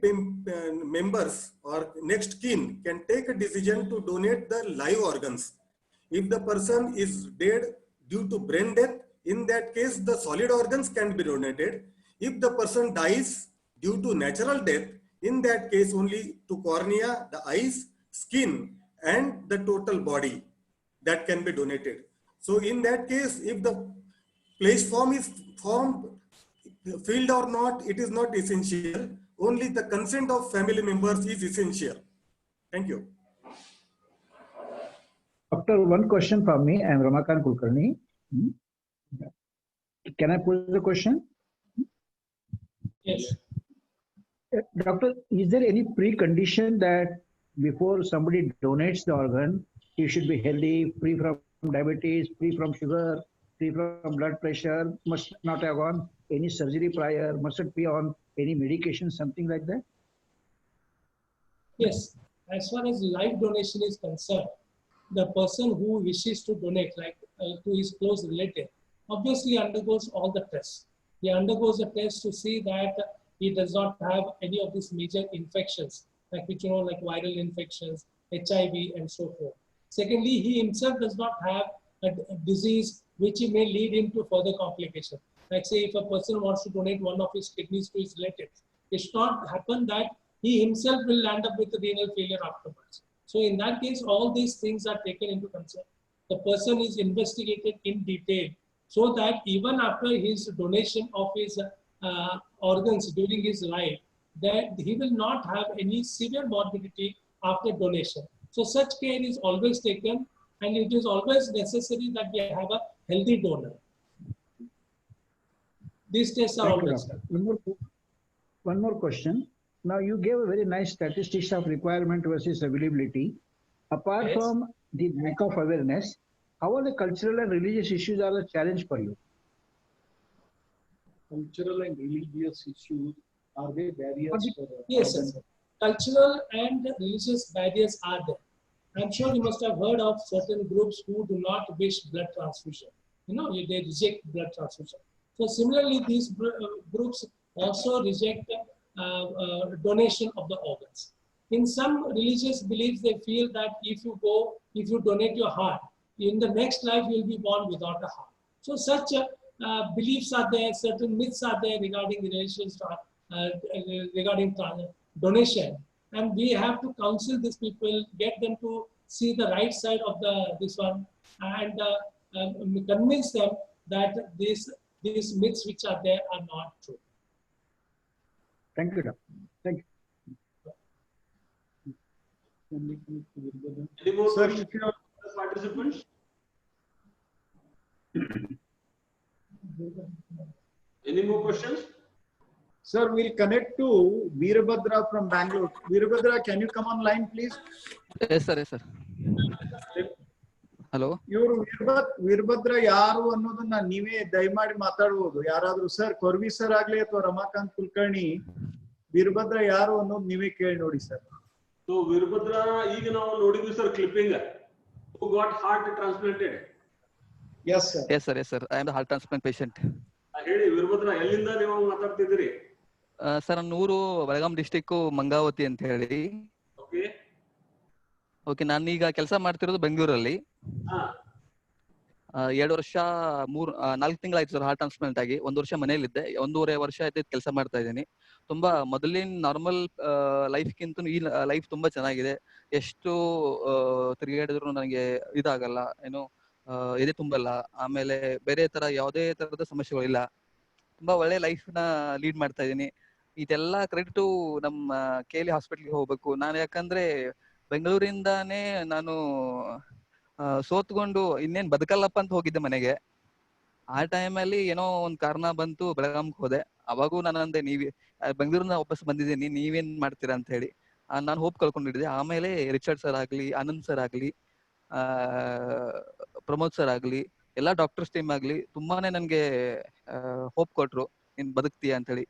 members or next kin can take a decision to donate the live organs. If the person is dead due to brain death, in that case, the solid organs can be donated. If the person dies due to natural death, in that case, only to cornea, the eyes, skin, and the total body that can be donated. So in that case, if the pledge form is formed, filled or not, it is not essential. Only the consent of family members is essential. Thank you. Doctor, one question from me. I am Ramakant Kulkarni. Can I pose the question? Yes. Doctor, is there any precondition that before somebody donates the organ, he should be healthy, free from diabetes, free from sugar, free from blood pressure, must not have gone any surgery prior, mustn't be on any medication, something like that? Yes. As far as life donation is concerned, the person who wishes to donate, like to his close relative, obviously undergoes all the tests. He undergoes a test to see that he does not have any of these major infections, like like viral infections, HIV, and so forth. Secondly, he himself does not have a disease which may lead him to further complication. Like say, if a person wants to donate one of his kidneys to his relatives, it should not happen that he himself will land up with renal failure afterwards. So in that case, all these things are taken into concern. The person is investigated in detail so that even after his donation of his organs during his life, that he will not have any severe morbidity after donation. So such care is always taken, and it is always necessary that we have a healthy donor. These tests are always done. One more question. Now you gave a very nice statistics of requirement versus availability. Apart from the lack of awareness, how are the cultural and religious issues are a challenge for you? Cultural and religious issues, are they barriers for Yes, sir. Cultural and religious barriers are there. I'm sure you must have heard of certain groups who do not wish blood transfusion. You know, they reject blood transfusion. So similarly, these groups also reject donation of the organs. In some religious beliefs, they feel that if you donate your heart, in the next life you will be born without a heart. So such beliefs are there, certain myths are there regarding relations, regarding donation. And we have to counsel these people, get them to see the right side of this one, and convince them that these myths which are there are not true. Thank you, doctor. Thank you. Any more Sir, questions from the participants? Any more questions? Sir, we'll connect to Veerabhadra from Bangalore. Veerabhadra, can you come online, please? Yes, sir. Yes, sir. Hello. ಇವರು ವೀರಭದ್ರ ಯಾರು ಅನ್ನೋದನ್ನ ನೀವೇ ದಯಮಾಡಿ ಮಾತಾಡಬಹುದು. ಯಾರಾದ್ರೂ sir, ಕೊರ್ವಿ sir ಆಗ್ಲಿ ಅಥವಾ ರಮಾಕಾಂತ್ ಕುಲಕರ್ಣಿ, ವೀರಭದ್ರ ಯಾರು ಅನ್ನೋದು ನೀವೇ ಕೇಳಿ ನೋಡಿ ಸರ್. So Veerabhadra, ಈಗ ನಾವು ನೋಡಿದ್ವಿ sir clipping, who got heart transplanted. Yes sir. Yes, sir. Yes, sir. I am the heart transplant patient. ಹೇಳಿ ವೀರಭದ್ರ, ಎಲ್ಲಿಂದ ನೀವು ಮಾತಾಡ್ತಿದ್ದೀರಿ? ಸರ್, ನನ್ನ ಊರು ಬೆಳಗಾಂ ಡಿಸ್ಟಿಕ್ ಮಂಗಾವತಿ ಅಂತ ಹೇಳಿ. ಓಕೆ. ಓಕೆ, ನಾನೀಗ ಕೆಲಸ ಮಾಡ್ತಿರೋದು ಬೆಂಗಳೂರಲ್ಲಿ. 2 ವರ್ಷ 4 ತಿಂಗಳಾಯ್ತು ಸರ್ ಹಾರ್ಟ್ ಟ್ರಾನ್ಸ್ಪ್ಲಾಂಟ್ ಆಗಿ. 1 ವರ್ಷ ಮನೇಲಿದ್ದೆ, 1.5 ವರ್ಷ ಆಯ್ತು ಕೆಲಸ ಮಾಡ್ತಾ ಇದ್ದೀನಿ. ತುಂಬಾ ಮೊದಲಿನ ನಾರ್ಮಲ್ ಲೈಫ್ಗಿಂತ ಈ ಲೈಫ್ ತುಂಬಾ ಚೆನ್ನಾಗಿದೆ. ಎಷ್ಟು ತಿರುಗಾಡಿದ್ರು ನನಗೆ ಇದಾಗಲ್ಲ, ಏನು ಎದೆ ತುಂಬಲ್ಲ. ಆಮೇಲೆ ಬೇರೆ ತರ ಯಾವುದೇ ತರದ ಸಮಸ್ಯೆಗಳಿಲ್ಲ. ತುಂಬಾ ಒಳ್ಳೆ ಲೈಫ್ ನ ಲೀಡ್ ಮಾಡ್ತಾ ಇದ್ದೀನಿ. ಇದೆಲ್ಲ ಕ್ರೆಡಿಟ್ ನಮ್ಮ KLE ಹಾಸ್ಪಿಟಲ್ಗೆ ಹೋಗ್ಬೇಕು ನಾನು. ಯಾಕಂದ್ರೆ ಬೆಂಗಳೂರಿಂದಾನೇ ನಾನು ಸೋತ್ಕೊಂಡು ಇನ್ನೇನ್ ಬದುಕಲ್ಲಪ್ಪ ಅಂತ ಹೋಗಿದ್ದೆ ಮನೆಗೆ. ಆ ಟೈಮಲ್ಲಿ ಏನೋ ಒಂದ್ ಕಾರಣ ಬಂತು, ಬೆಳಗಾಂಗೆ ಹೋದೆ. ಅವಾಗೂ ನಾನು ಅಂದೆ, ಬೆಂಗಳೂರಿನ ವಾಪಸ್ ಬಂದಿದ್ದೀನಿ, ನೀವೇನ್ ಮಾಡ್ತೀರಾ ಅಂತ ಹೇಳಿ ನಾನು ಹೋಪ್ ಕಳ್ಕೊಂಡಿದ್ದೆ. ಆಮೇಲೆ ರಿಚರ್ಡ್ ಸರ್ ಆಗ್ಲಿ, ಆನಂದ್ ಸರ್ ಆಗ್ಲಿ, ಪ್ರಮೋದ್ ಸರ್ ಆಗ್ಲಿ, ಎಲ್ಲಾ ಡಾಕ್ಟರ್ಸ್ ಟೀಮ್ ಆಗ್ಲಿ ತುಂಬಾನೇ ನನ್ಗೆ ಹೋಪ್ ಕೊಟ್ರು, ನೀನ್ ಬದುಕ್ತೀಯ ಅಂತ ಹೇಳಿ.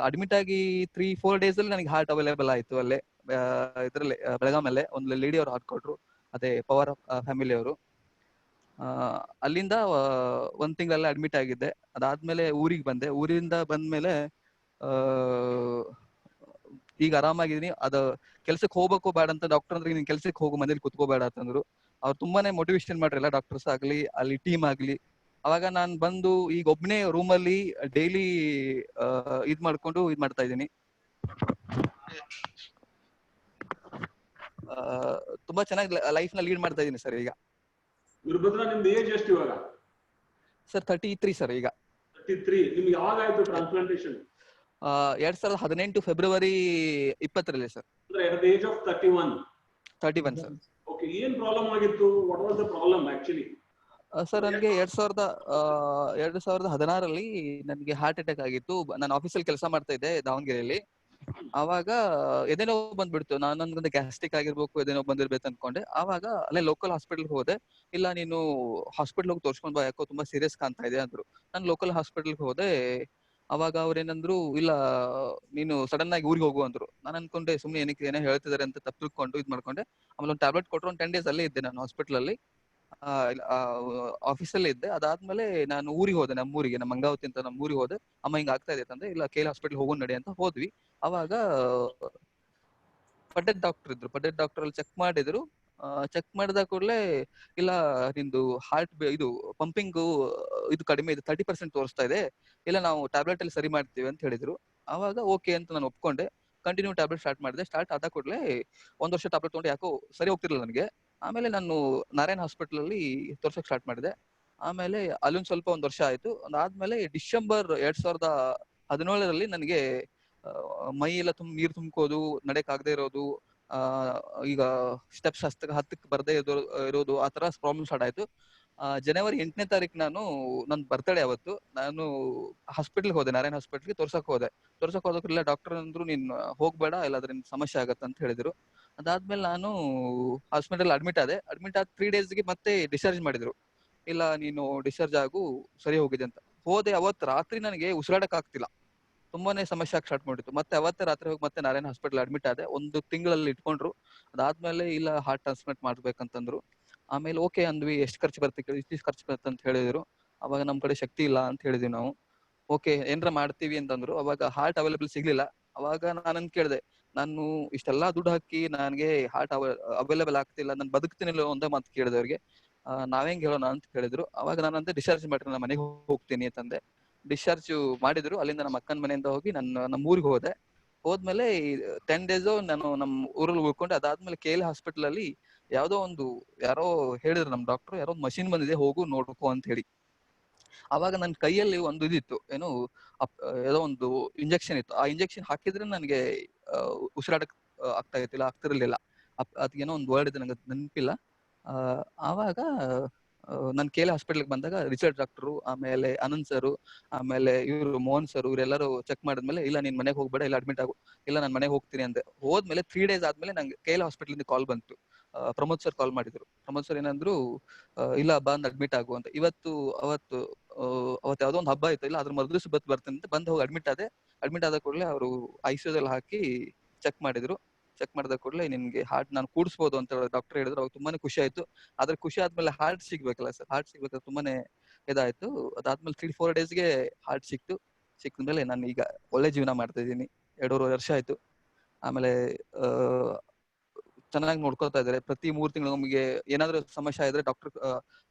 ಅಡ್ಮಿಟ್ ಆಗಿ 3-4 ಡೇಸ್ ಅಲ್ಲಿ ನನಗೆ ಹಾರ್ಟ್ ಅವೈಲೇಬಲ್ ಆಯ್ತು. ಅಲ್ಲೇ ಇದ್ರಲ್ಲಿ ಬೆಳಗಾಮಲ್ಲೇ ಒಂದು ಲೇಡಿ ಅವ್ರು ಹಾರ್ಟ್ ಕೊಟ್ರು, ಅದೇ ಪವರ್ ಫ್ಯಾಮಿಲಿ ಅವರು. ಅಲ್ಲಿಂದ 1 ತಿಂಗಳಲ್ಲೇ ಅಡ್ಮಿಟ್ ಆಗಿದ್ದೆ. ಅದಾದ್ಮೇಲೆ ಊರಿಗೆ ಬಂದೆ. ಊರಿಂದ ಬಂದ್ಮೇಲೆ ಈಗ ಆರಾಮಾಗಿದ್ದೀನಿ. ಅದು ಕೆಲ್ಸಕ್ಕೆ ಹೋಗ್ಬೇಕು ಬೇಡ ಅಂತ ಡಾಕ್ಟರ್ ಅಂದ್ರೆ, ನೀನ್ ಕೆಲ್ಸಕ್ಕೆ ಹೋಗು, ಮನೇಲಿ ಕುತ್ಕೋಬೇಡ ಅಂತಂದ್ರು. ಅವ್ರು ತುಂಬಾನೇ ಮೋಟಿವೇಶನ್ ಮಾಡ್ರಲ್ಲ, ಡಾಕ್ಟರ್ಸ್ ಆಗ್ಲಿ, ಅಲ್ಲಿ ಟೀಮ್ ಆಗ್ಲಿ. ಅವಾಗ ನಾನ್ ಬಂದು ಈಗ ಒಬ್ನೇ ರೂಮಲ್ಲಿ ಡೈಲಿ ಇದ್ ಮಾಡ್ತಾ ಇದ್ದೀನಿ. ತುಂಬಾ ಚೆನ್ನಾಗಿ ಲೈಫ್ ನ ಲೀಡ್ ಮಾಡ್ತಾ ಇದ್ದೀನಿ ಸರ್ ಈಗ. ವೀರಭದ್ರ, ನಿಮ್ದು ಏಜ್ ಎಷ್ಟು ಇವಾಗ? ಸರ್ 33 ಸರ್ ಈಗ. 33. ನಿಮ್ಗೆ ಯಾವಾಗ ಆಯ್ತು ಟ್ರಾನ್ಸ್ಪ್ಲಾಂಟೇಶನ್? 2018 ಫೆಬ್ರವರಿ 20ರಲ್ಲಿ ಸರ್. ಅಂದ್ರೆ at the age of 31 sir. Okay, ಏನ್ ಪ್ರಾಬ್ಲಮ್ ಆಗಿತ್ತು? What was the problem actually? Sir, ನನಗೆ 2016ರಲ್ಲಿ ನನಗೆ ಹಾರ್ಟ್ ಅಟ್ಯಾಕ್ ಆಗಿತ್ತು. ನಾನು ಆಫೀಸಲ್ಲಿ ಕೆಲಸ ಮಾಡ್ತಾ ಇದ್ದೆ ದಾವಣಗೆರೆಯಲ್ಲಿ. ಆವಾಗ ಎದೆನೋ ಬಂದ್ಬಿಡ್ತು. ನಾನು ನನ್ಗೆ ಗ್ಯಾಸ್ಟ್ರಿಕ್ ಆಗಿರ್ಬೇಕು, ಎದೆನೋ ಬಂದಿರ್ಬೇಕು ಅನ್ಕೊಂಡೆ. ಆವಾಗ ಅಲ್ಲೇ ಲೋಕಲ್ ಹಾಸ್ಪಿಟಲ್ ಹೋದೆ. ಇಲ್ಲ, ನೀನು ಹಾಸ್ಪಿಟಲ್ ಹೋಗಿ ತೋರ್ಸ್ಕೊಂಡ್ ಬಾ, ಯಾಕೋ ತುಂಬಾ ಸೀರಿಯಸ್ ಕಾಣ್ತಾ ಇದೆ ಅಂದ್ರು. ನಾನು ಲೋಕಲ್ ಹಾಸ್ಪಿಟಲ್ ಹೋದೆ. ಅವಾಗ ಅವ್ರೇನಂದ್ರು, ಇಲ್ಲ ನೀನು ಸಡನ್ ಆಗಿ ಊರಿಗೆ ಹೋಗು ಅಂದ್ರು. ನಾನು ಅನ್ಕೊಂಡೆ ಸುಮ್ನೆ ಏನೋ ಹೇಳ್ತಿದಾರೆ ಅಂತ ತಪ್ಪು ತಿಳ್ಕೊಂಡು ಇದ್ ಮಾಡ್ಕೊಂಡೆ. ಆಮೇಲೆ ಒಂದು ಟ್ಯಾಬ್ಲೆಟ್ ಕೊಟ್ಟರು. 10 ಡೇಸ್ ಅಲ್ಲೇ ಇದ್ದೆ ನಾನು ಹಾಸ್ಪಿಟಲ್ ಅಲ್ಲಿ, ಆಫೀಸಲ್ಲೇ ಇದ್ದೆ. ಅದಾದ್ಮೇಲೆ ನಾನು ಊರಿಗೆ ಹೋದೆ, ನಮ್ಮೂರಿಗೆ, ನಮ್ಮ ಮಂಗಾವತಿ ಅಂತ ನಮ್ಮೂರಿಗೆ ಹೋದೆ. ಅಮ್ಮ ಹಿಂಗ ಆಗ್ತಾ ಇದೆ ಅಂದ್ರೆ, ಇಲ್ಲ KLE ಹಾಸ್ಪಿಟಲ್ ಹೋಗೋಣ ನಡಿ ಅಂತ ಹೋದ್ವಿ. ಅವಾಗ ಪಡ್ಡೆದ್ ಡಾಕ್ಟರ್ ಇದ್ರು. ಪಡ್ಡೆದ್ ಡಾಕ್ಟರ್ ಅಲ್ಲಿ ಚೆಕ್ ಮಾಡಿದ್ರು. ಚೆಕ್ ಮಾಡಿದ ಕೂಡಲೇ, ಇಲ್ಲ ನಿಂದು ಹಾರ್ಟ್ ಇದು ಪಂಪಿಂಗ್ ಇದು ಕಡಿಮೆ ಇದೆ, 30% ತೋರಿಸ್ತಾ ಇದೆ, ಇಲ್ಲ ನಾವು ಟ್ಯಾಬ್ಲೆಟ್ ಅಲ್ಲಿ ಸರಿ ಮಾಡ್ತೀವಿ ಅಂತ ಹೇಳಿದ್ರು. ಅವಾಗ ಓಕೆ ಅಂತ ನಾನು ಒಪ್ಕೊಂಡೆ. ಕಂಟಿನ್ಯೂ ಟ್ಯಾಬ್ಲೆಟ್ ಸ್ಟಾರ್ಟ್ ಮಾಡಿದೆ. ಸ್ಟಾರ್ಟ್ ಆದ ಕೂಡಲೇ 1 ವರ್ಷ ಟ್ಯಾಬ್ಲೆಟ್ ತಗೊಂಡು ಯಾಕೋ ಸರಿ ಹೋಗ್ತಿರ್ಲಿಲ್ಲ ನನಗೆ. ಆಮೇಲೆ ನಾನು ನಾರಾಯಣ್ ಹಾಸ್ಪಿಟಲ್ ಅಲ್ಲಿ ತೋರ್ಸಕ್ ಸ್ಟಾರ್ಟ್ ಮಾಡಿದೆ. ಆಮೇಲೆ ಅಲ್ಲೊಂದು ಸ್ವಲ್ಪ 1 ವರ್ಷ ಆಯ್ತು. ಅದಾದ್ಮೇಲೆ ಡಿಸೆಂಬರ್ 2017ರಲ್ಲಿ ನನಗೆ ಮೈ ಎಲ್ಲ ನೀರು ತುಂಬ್ಕೋದು, ನಡೆಕ್ ಆಗದೆ ಇರೋದು, ಈಗ ಸ್ಟೆಪ್ಸ್ ಹತ್ತಕ್ಕೆ ಬರದೇ ಇರೋದು, ಆ ತರ ಪ್ರಾಬ್ಲಮ್ ಸ್ಟಾರ್ಟ್ ಆಯ್ತು. ಜನವರಿ 8ನೇ ತಾರೀಕು ನನ್ನ ಬರ್ತಡೇ ಅವತ್ತು ನಾನು ಹಾಸ್ಪಿಟಲ್ಗೆ ಹೋದೆ, ನಾರಾಯಣ್ ಹಾಸ್ಪಿಟಲ್ಗೆ ತೋರ್ಸಕ್ ಹೋದೆ. ತೋರ್ಸಕ್ ಹೋದಕ್ಕೆಲ್ಲ ಡಾಕ್ಟರ್ ಅಂದ್ರು, ನೀನ್ ಹೋಗ್ಬೇಡ, ಇಲ್ಲಾದ್ರೆ ಸಮಸ್ಯೆ ಆಗತ್ತೆ ಅಂತ ಹೇಳಿದ್ರು. ಅದಾದ್ಮೇಲೆ ನಾನು ಹಾಸ್ಪಿಟಲ್ ಅಡ್ಮಿಟ್ ಆದ 3 ಡೇಸ್ಗೆ ಮತ್ತೆ ಡಿಸ್ಚಾರ್ಜ್ ಮಾಡಿದ್ರು. ಇಲ್ಲ ನೀನು ಡಿಸ್ಚಾರ್ಜ್ ಆಗು, ಸರಿ ಹೋಗಿದೆ ಅಂತ. ಹೋದೆ. ಅವತ್ತು ರಾತ್ರಿ ನನಗೆ ಉಸಿರಾಡಕ್ ಆಗ್ತಿಲ್ಲ, ತುಂಬಾನೇ ಸಮಸ್ಯೆ ಆಗಿ ಸ್ಟಾರ್ಟ್ ಮಾಡಿತ್ತು. ಮತ್ತೆ ಅವತ್ತೇ ರಾತ್ರಿ ಹೋಗಿ ಮತ್ತೆ ನಾರಾಯಣ ಹಾಸ್ಪಿಟಲ್ ಅಡ್ಮಿಟ್ ಆದೆ. 1 ತಿಂಗಳಲ್ಲಿ ಇಟ್ಕೊಂಡ್ರು. ಅದಾದ್ಮೇಲೆ ಇಲ್ಲ ಹಾರ್ಟ್ ಟ್ರಾನ್ಸ್ಪ್ಲಾಂಟ್ ಮಾಡ್ಬೇಕಂತಂದ್ರು. ಆಮೇಲೆ ಓಕೆ ಅಂದ್ವಿ, ಎಷ್ಟು ಖರ್ಚು ಬರುತ್ತೆ, ಇಷ್ಟು ಖರ್ಚು ಬರುತ್ತೆ ಅಂತ ಹೇಳಿದ್ರು. ಅವಾಗ ನಮ್ ಕಡೆ ಶಕ್ತಿ ಇಲ್ಲ ಅಂತ ಹೇಳಿದ್ವಿ ನಾವು. ಓಕೆ ಏನ್ರ ಮಾಡ್ತೀವಿ ಅಂತಂದ್ರು. ಅವಾಗ ಹಾರ್ಟ್ ಅವೈಲೇಬಲ್ ಸಿಗ್ಲಿಲ್ಲ. ಅವಾಗ ನಾನಂತ ಕೇಳಿದೆ, ನಾನು ಇಷ್ಟೆಲ್ಲಾ ದುಡ್ಡು ಹಾಕಿ ನನಗೆ ಹಾರ್ಟ್ ಅವೈಲೇಬಲ್ ಆಗ್ತಿಲ್ಲ, ನಾನು ಬದುಕ್ತೀನಿಲ್ಲ ಒಂದೇ ಮಾತು ಕೇಳಿದೆ ಅವ್ರಿಗೆ. ನಾವೇಂಗ್ ಹೇಳೋಣ ಅಂತ ಹೇಳಿದ್ರು. ಅವಾಗ ನಾನಂತೆ ಡಿಸ್ಚಾರ್ಜ್ ಮಾಡ್ರಿ, ನಾನು ಮನೆಗೆ ಹೋಗ್ತೀನಿ ಅಂತಂದೆ. ಡಿಸ್ಚಾರ್ಜ್ ಮಾಡಿದ್ರು. ಅಲ್ಲಿಂದ ನಮ್ಮ ಅಕ್ಕನ ಮನೆಯಿಂದ ಹೋಗಿ ನಮ್ಮ ಊರಿಗೆ ಹೋದೆ. ಹೋದ್ಮೇಲೆ 10 ಡೇಸ್ ನಾನು ನಮ್ಮ ಊರಲ್ಲಿ ಉಳ್ಕೊಂಡೆ. ಅದಾದ್ಮೇಲೆ KL ಹಾಸ್ಪಿಟಲ್ ಅಲ್ಲಿ ಯಾರೋ ಹೇಳಿದ್ರು ನಮ್ ಡಾಕ್ಟರ್, ಯಾರೋ ಮಷಿನ್ ಬಂದಿದೆ, ಹೋಗು ನೋಡ್ಕೋ ಅಂತ ಹೇಳಿ. ಅವಾಗ ನನ್ನ ಕೈಯಲ್ಲಿ ಒಂದು ಇದಿತ್ತು, ಏನು ಏನೋ ಒಂದು ಇಂಜೆಕ್ಷನ್ ಇತ್ತು. ಆ ಇಂಜೆಕ್ಷನ್ ಹಾಕಿದ್ರೆ ನನಗೆ ಉಸಿರಾಡಕ್ ಆಗ್ತಿರ್ಲಿಲ್ಲ. ಅದೇನೋ ಒಂದು ವರ್ಡ್ ಇದೆ, ನಂಗೆ ನೆನಪಿಲ್ಲ. ಆವಾಗ ನಾನು KL ಹಾಸ್ಪಿಟಲ್ಗೆ ಬಂದಾಗ ರಿಚರ್ಡ್ ಡಾಕ್ಟರು, ಆಮೇಲೆ ಅನಂತ್ ಸರ್, ಆಮೇಲೆ ಇವರು ಮೋಹನ್ ಸರ್, ಇವರೆಲ್ಲರೂ ಚೆಕ್ ಮಾಡಿದ್ಮೇಲೆ, ಇಲ್ಲ ನೀನ್ ಮನೆಗೆ ಹೋಗ್ಬೇಡ, ಇಲ್ಲ ಅಡ್ಮಿಟ್ ಆಗು. ಇಲ್ಲ ನಾನು ಮನೆಗೆ ಹೋಗ್ತೀನಿ ಅಂದೆ. ಹೋದ್ಮೇಲೆ 3 ಡೇಸ್ ಆದ್ಮೇಲೆ ನಂಗೆ KL ಹಾಸ್ಪಿಟಲ್ ಇಂದ ಕಾಲ್ ಬಂತು. ಪ್ರಮೋದ್ ಸರ್ ಕಾಲ್ ಮಾಡಿದ್ರು. ಪ್ರಮೋದ್ ಸರ್ ಏನಂದ್ರು, ಇಲ್ಲ ಬಂದ್ ಅಡ್ಮಿಟ್ ಆಗು ಅಂತ. ಅವತ್ತು ಯಾವ್ದೋ ಒಂದು ಹಬ್ಬ ಇತ್ತು, ಇಲ್ಲ ಅದ್ರ ಮರುದಿವ್ಸ ಬರ್ತೀನಿ ಅಂತ ಬಂದ್ ಹೋಗಿ ಅಡ್ಮಿಟ್ ಆದೆ. ಅಡ್ಮಿಟ್ ಆದ ಕೂಡಲೇ ಅವರು ICU ಹಾಕಿ ಚೆಕ್ ಮಾಡಿದ್ರು. ಚೆಕ್ ಮಾಡಿದ ಕೂಡಲೇ ನಿನ್ಗೆ ಹಾರ್ಟ್ ನಾನು ಕೂಡಿಸ್ಬೋದು ಅಂತ ಡಾಕ್ಟರ್ ಹೇಳಿದ್ರು. ಅವಾಗ ತುಂಬಾನೇ ಖುಷಿ ಆಯ್ತು. ಆದ್ರೆ ಖುಷಿ ಆದ್ಮೇಲೆ ಹಾರ್ಟ್ ಸಿಗ್ಬೇಕಲ್ಲ ಸರ್, ಹಾರ್ಟ್ ಸಿಗ್ಬೇಕಾದ್ರೆ ತುಂಬಾನೇ ಇದಾಯ್ತು. ಅದಾದ್ಮೇಲೆ 3-4 ಡೇಸ್ಗೆ ಹಾರ್ಟ್ ಸಿಕ್ಕಿದ್ಮೇಲೆ ನಾನು ಈಗ ಒಳ್ಳೆ ಜೀವನ ಮಾಡ್ತಾ ಇದ್ದೀನಿ. 2.5 ವರ್ಷ ಆಯ್ತು. ಆಮೇಲೆ ಚೆನ್ನಾಗಿ ನೋಡ್ಕೊತಾ ಇದಾರೆ. ಪ್ರತಿ 3 ತಿಂಗಳು ನಮಗೆ ಏನಾದ್ರೂ ಸಮಸ್ಯೆ ಇದ್ರೆ ಡಾಕ್ಟರ್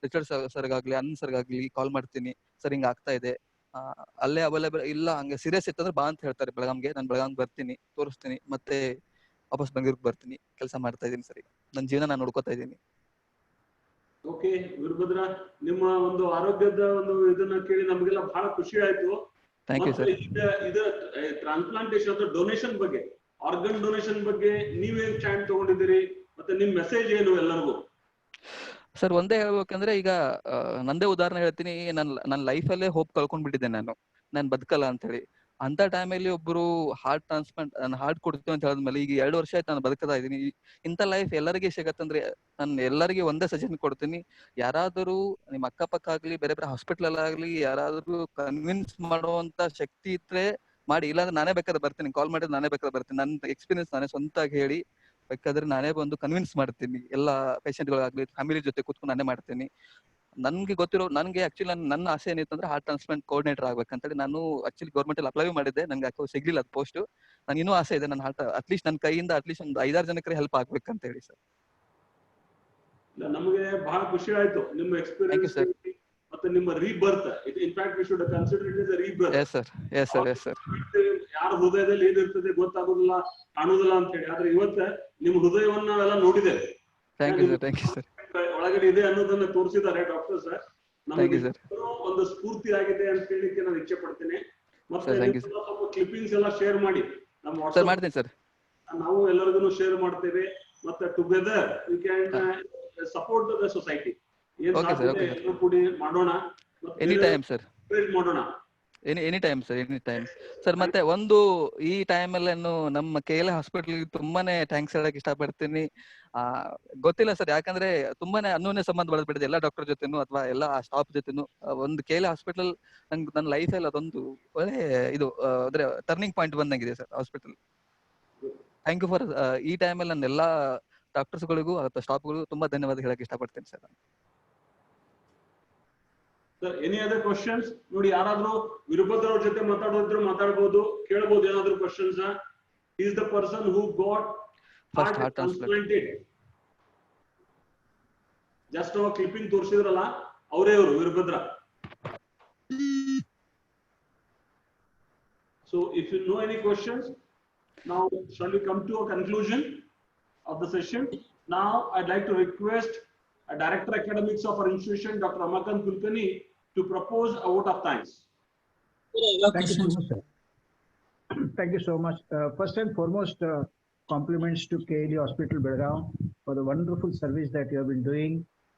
ರಿಚರ್ಡ್ ಸರ್ಗಾಗ್ಲಿ, ಅನಂತ್ ಸರ್ಗಾಗ್ಲಿ ಕಾಲ್ ಮಾಡ್ತೀನಿ, ಸರ್ ಹಿಂಗ ಆಗ್ತಾ ಇದೆ, ಅಲ್ಲೇ ಅವೈಲೇಬಲ್ ಇಲ್ಲ, ಹಂಗೆ ಸೀರಿಯಸ್ ಇತ್ತಂದ್ರೆ ಬಾ ಅಂತ ಹೇಳ್ತಾರೆ ಬೆಳಗಾಂಗೆ. ನಾನು ಬೆಳಗಾಂ ಬರ್ತೀನಿ, ತೋರಿಸ್ತೀನಿ, ಮತ್ತೆ ವಾಪಸ್ ಬೆಂಗಳೂರಿಗೆ ಬರ್ತೀನಿ. ಕೆಲಸ ಮಾಡ್ತಾ ಇದ್ದೀನಿ ಸರ್. ಈಗ ನನ್ನ ಜೀವನ ನಾನು ನೋಡ್ಕೊತಾ ಇದ್ದೀನಿ. ಓಕೆ ವೀರಭದ್ರ, ನಿಮ್ಮ ಒಂದು ಆರೋಗ್ಯದ ಒಂದು ಇದನ್ನ ಕೇಳಿ ನಮಗೆಲ್ಲ ಬಹಳ ಖುಷಿ ಆಯ್ತು. Thank you sir. ಇದು ಟ್ರಾನ್ಸ್ಪ್ಲಾಂಟೇಶನ್ ಅಥವಾ ಡೊನೇಷನ್ ಬಗ್ಗೆ, ಆರ್ಗನ್ ಡೊನೇಷನ್ ಬಗ್ಗೆ ನೀವೇನ್ ಸ್ಟ್ಯಾಂಡ್ ತಗೊಂಡಿದ್ದೀರಿ, ಮತ್ತೆ ನಿಮ್ ಮೆಸೇಜ್ ಏನು ಎಲ್ಲರಿಗೂ? ಸರ್ ಒಂದೇ ಹೇಳ್ಬೇಕಂದ್ರೆ, ಈಗ ನಂದೇ ಉದಾಹರಣೆ ಹೇಳ್ತೀನಿ. ನನ್ನ ಲೈಫಲ್ಲೇ ಹೋಪ್ ಕಳ್ಕೊಂಡ್ಬಿಟ್ಟಿದ್ದೆ. ನಾನು ಬದುಕಲ್ಲ ಅಂತ ಹೇಳಿ. ಅಂತ ಟೈಮಲ್ಲಿ ಒಬ್ರು ಹಾರ್ಟ್ ಟ್ರಾನ್ಸ್ಪ್ಲಾಂಟ್, ನಾನು ಹಾರ್ಟ್ ಕೊಡ್ತೀವಿ ಅಂತ ಹೇಳಿದ್ಮೇಲೆ ಈಗ 2 ವರ್ಷ ಆಯ್ತು ನಾನು ಬದುಕತಾ ಇದ್ದೀನಿ. ಇಂಥ ಲೈಫ್ ಎಲ್ಲರಿಗೆ ಸಿಗತ್ತಂದ್ರೆ ನಾನು ಎಲ್ಲರಿಗೆ ಒಂದೇ ಸಜೆಷನ್ ಕೊಡ್ತೀನಿ, ಯಾರಾದರೂ ನಿಮ್ಮ ಅಕ್ಕಪಕ್ಕ ಆಗ್ಲಿ, ಬೇರೆ ಬೇರೆ ಹಾಸ್ಪಿಟಲ್ ಆಗ್ಲಿ, ಯಾರಾದ್ರೂ ಕನ್ವಿನ್ಸ್ ಮಾಡುವಂತ ಶಕ್ತಿ ಇದ್ರೆ ಮಾಡಿ. ಇಲ್ಲಾಂದ್ರೆ ನಾನೇ ಬೇಕಾದ್ರೆ ಬರ್ತೀನಿ, ಕಾಲ್ ಮಾಡಿದ್ರೆ ನಾನೇ ಬೇಕಾದ್ರೆ ಬರ್ತೀನಿ. ನನ್ನ ಎಕ್ಸ್ಪೀರಿಯನ್ಸ್ ನಾನೇ ಸ್ವಂತಾಗಿ ಹೇಳಿ ಬೇಕಾದ್ರೆ ನಾನೇ ಬಂದು ಕನ್ವಿನ್ಸ್ ಮಾಡ್ತೀನಿ. ಎಲ್ಲ ಪೇಷಂಟ್ಗಳಾಗ್ಲಿ, ಫ್ಯಾಮಿಲಿ ಜೊತೆ ಕೂತ್ಕೊಂಡು ನಾನೇ ಮಾಡ್ತೀನಿ. ನನ್ಗೆ ಗೊತ್ತಿರೋ, ನನಗೆ ಆಕ್ಚುಲಿ ನನ್ನ ಆಸೆ ಏನಿತ್ತಂದ್ರೆ ಹಾರ್ಟ್ ಟ್ರಾನ್ಸ್ಪ್ಲಾಂಟ್ ಕೋಆರ್ಡಿನೇಟರ್ ಆಗ್ಬೇಕಂತೇಳಿ. ನಾನು ಆಕ್ಚುಲಿ ಗೌರ್ಮೆಂಟ್ ಅಲ್ಲಿ ಅಪ್ಲೈ ಮಾಡಿದ್ದೆ, ನಂಗೆ ಯಾಕೋ ಸಿಗ್ಲಿಲ್ಲ ಅದು ಪೋಸ್ಟ್. ನಾನು ಇನ್ನೂ ಆಸೆ ಇದೆ, ನನ್ನ ಹಾರ್ಟ್ ಅಟ್ಲೀಸ್ಟ್ ನನ್ನ ಕೈಯಿಂದ ಅಟ್ಲೀಸ್ಟ್ ಒಂದು 5-6 ಜನಕ್ಕೆ ಹೆಲ್ಪ್ ಆಗ್ಬೇಕಂತ ಹೇಳಿ ಸರ್. ನಮಗೆ ಬಹಳ ಖುಷಿ ಆಯ್ತು ನಿಮ್ಮ ಎಕ್ಸ್ಪೀರಿಯನ್ಸ್ ಮತ್ತೆ ನಿಮ್ಮ rebirth. In fact we should consider it is A rebirth. Yes sir, yes sir, yes sir. ಯಾರ ಹೃದಯದಲ್ಲಿ ಏನಿರ್ತದೆ ಗೊತ್ತಾಗೋದಿಲ್ಲ, ಕಾಣುದಿಲ್ಲ ಅಂತ ಹೇಳಿ. ಆದ್ರೆ ಇವತ್ತು ನಿಮ್ಮ ಹೃದಯವನ್ನ ನಾವೆಲ್ಲ ನೋಡಿದ್ದೇವೆ. Thank you sir, thank you sir. ಒಳಗಡೆ ಇದೆ ಅನ್ನೋದನ್ನ ತೋರಿಸಿದ್ದಾರೆ ಡಾಕ್ಟರ್ ಸರ್. ನಮಗೆ ಒಂದು ಸ್ಫೂರ್ತಿ ಆಗಿದೆ ಅಂತ ಹೇಳಿಕ್ಕೆ ನಾನು ಇಚ್ಛೆ ಪಡ್ತೇನೆ. ಮತ್ತೆ ಸ್ವಲ್ಪ ಕ್ಲಿಪ್ಪಿಂಗ್ಸ್ ಎಲ್ಲ ಶೇರ್ ಮಾಡಿ ನಮ್ಮ ವಾಟ್ಸ್ಆಪ್ ಮಾಡ್ತೀನಿ ಸರ್. ನಾವು ಎಲ್ಲರಿಗೂ ಶೇರ್ ಮಾಡ್ತೇವೆ. ಮತ್ತೆ together we can support the society. ಏನ್ ಸಾಧ್ಯ ಎಲ್ಲರೂ ಕೂಡಿ ಮಾಡೋಣ, ಎನಿ ಟೈಮ್ ಸರ್, ಮಾಡೋಣ. Any time sir, any time sir. ಮತ್ತೆ ಒಂದು ಈ ಟೈಮಲ್ಲಿ ನಮ್ಮ KL ಹಾಸ್ಪಿಟಲ್ ತುಂಬಾನೇ ಥ್ಯಾಂಕ್ಸ್ ಹೇಳಕ್ ಇಷ್ಟಪಡ್ತೀನಿ. ಗೊತ್ತಿಲ್ಲ ಸರ್, ಯಾಕಂದ್ರೆ ತುಂಬಾನೇ ಅನ್ಯೋನ್ಯ ಸಂಬಂಧ ಬೆಳೆದ್ಬಿಟ್ಟಿದೆ ಎಲ್ಲ ಡಾಕ್ಟರ್ ಜೊತೆನು ಅಥವಾ ಎಲ್ಲ ಸ್ಟಾಫ್ ಜೊತೆನು. ಒಂದು KL ಹಾಸ್ಪಿಟಲ್ ನನ್ನ ಲೈಫಲ್ಲಿ ಅದೊಂದು ಒಳ್ಳೆ ಇದು ಅಂದ್ರೆ ಟರ್ನಿಂಗ್ ಪಾಯಿಂಟ್ ಬಂದಂಗಿದೆ sir hospital. Thank you for ಈ ಟೈಮಲ್ಲಿ ನನ್ನ ಎಲ್ಲಾ ಡಾಕ್ಟರ್ಸ್ಗಳಿಗೂ ಅಥವಾ ಸ್ಟಾಫ್ಗಳಿಗೂ ತುಂಬಾ ಧನ್ಯವಾದ ಹೇಳಕ್ ಇಷ್ಟಪಡ್ತೀನಿ sir. Sir any other questions? ನೋಡಿ, ಯಾರಾದ್ರೂ ವೀರಭದ್ರ ಅವ್ರ ಜೊತೆ ಮಾತಾಡೋದ್ರು ಮಾತಾಡಬಹುದು, ಕೇಳಬಹುದು ಏನಾದ್ರು questions. Is the person who got heart transplanted. Just ನಾವು ಕ್ಲಿಪ್ಪಿಂಗ್ ತೋರಿಸಿದ್ರಲ್ಲ, ಅವರೇ ಅವರು Veerabhadra. So if you know any questions, now shall we come to a conclusion of the session? Now I'd like to request a Director Academics of our institution, Dr. Ramakant Kulkarni, to propose a vote of thanks. Thank you so much, sir. Thank you so much. First and foremost, compliments to KL Hospital, Belgaum, for the wonderful service that you have been doing,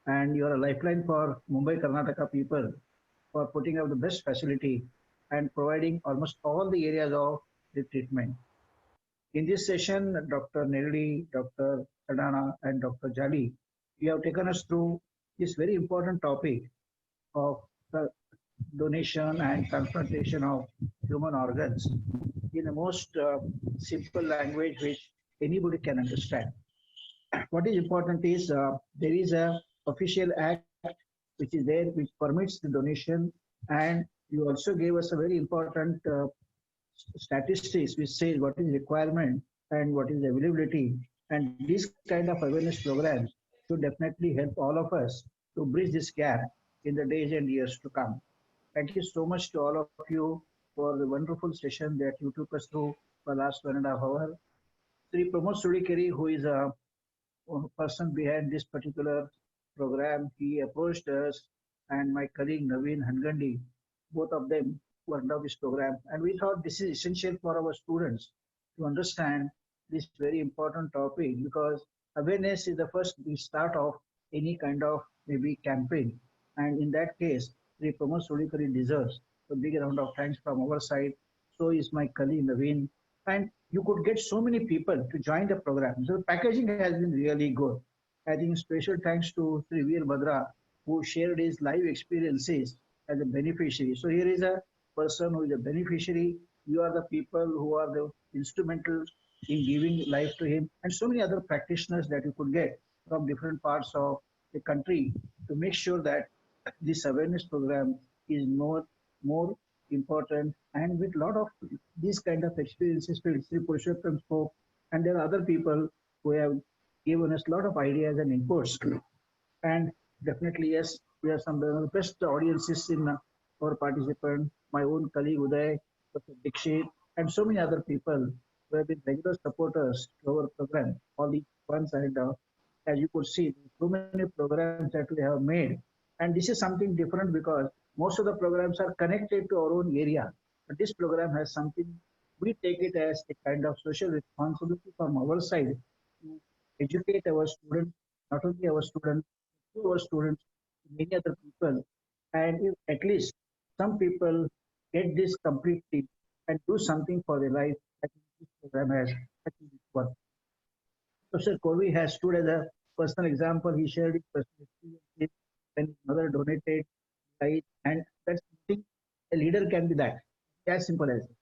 and you are a lifeline for Mumbai, Karnataka people for putting up the best facility and providing almost all the areas of the treatment. In this session, Dr. Nelly, Dr. Kadana, and Dr. Jali, you have taken us through this very important topic of the donation and transplantation of human organs in the most simple language which anybody can understand. What is important is there is a official act which is there which permits the donation, and you also gave us a very important statistics which says what is requirement and what is availability, and this kind of awareness programs should definitely help all of us to bridge this gap in the days and years to come. Thank you so much to all of you for the wonderful session that you took us through for the last 1.5 hours. Sri Pramod Sudikeri, who is a person behind this particular program, he approached us and my colleague Naveen Hangandi, both of them worked out this program. And we thought this is essential for our students to understand this very important topic, because awareness is the first start of any kind of maybe campaign. And in that case, Sri Pramod Sudikeri deserves a big round of thanks from our side. So is my colleague Naveen. And you could get so many people to join the program. So the packaging has been really good. I think special thanks to Sri Veer Bhadra, who shared his live experiences as a beneficiary. So here is a person who is a beneficiary. You are the people who are the instrumental in giving life to him, and so many other practitioners that you could get from different parts of the country to make sure that this awareness program is more important, and with a lot of these kind of experiences to Sri Purushottam spoke, and there are other people who have given us a lot of ideas and inputs. And definitely, yes, we have some of the best audiences in our participant, my own colleague Uday, Dr. Dikshit, and so many other people who have been regular supporters to our program, all these ones. And as you could see, so many programs that we have made. And this is something different because most of the programs are connected to our own area. But this program has something, we take it as a kind of social responsibility from our side to educate our students, not only our students, to our students, many other people. And if at least some people get this completely and do something for their life, I think this program has achieved its work. Professor Kovi has stood as a personal example. He shared his personal experiences when his mother donated, right? And that's something a leader can be that. As simple as it.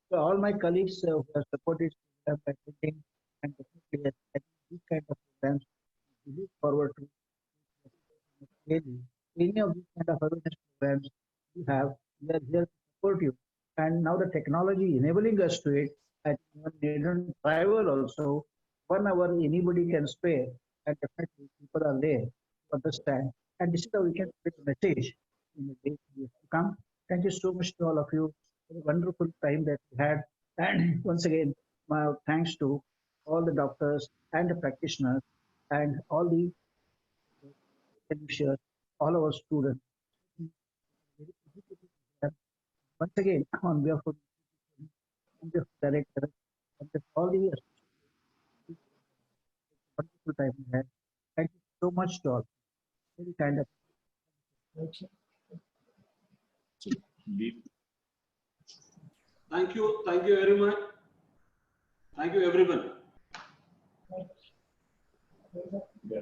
So all my colleagues who have supported by attending, and definitely I think these kind of programs we look forward to. Any of these kind of awareness programs you have, we are here to support you. And now the technology enabling us to it, I think even travel also, 1 hour anybody can spare, and definitely people are there to understand. And this is how we can spread the message in the days to come. Thank you so much to all of you for the wonderful time that we had. And once again, my thanks to all the doctors and the practitioners and all the all our students. Once again, on behalf of the director, and all the wonderful time we had. Thank you so much to all. Very kind of. Thank you very much. Thank you, everyone. Yeah.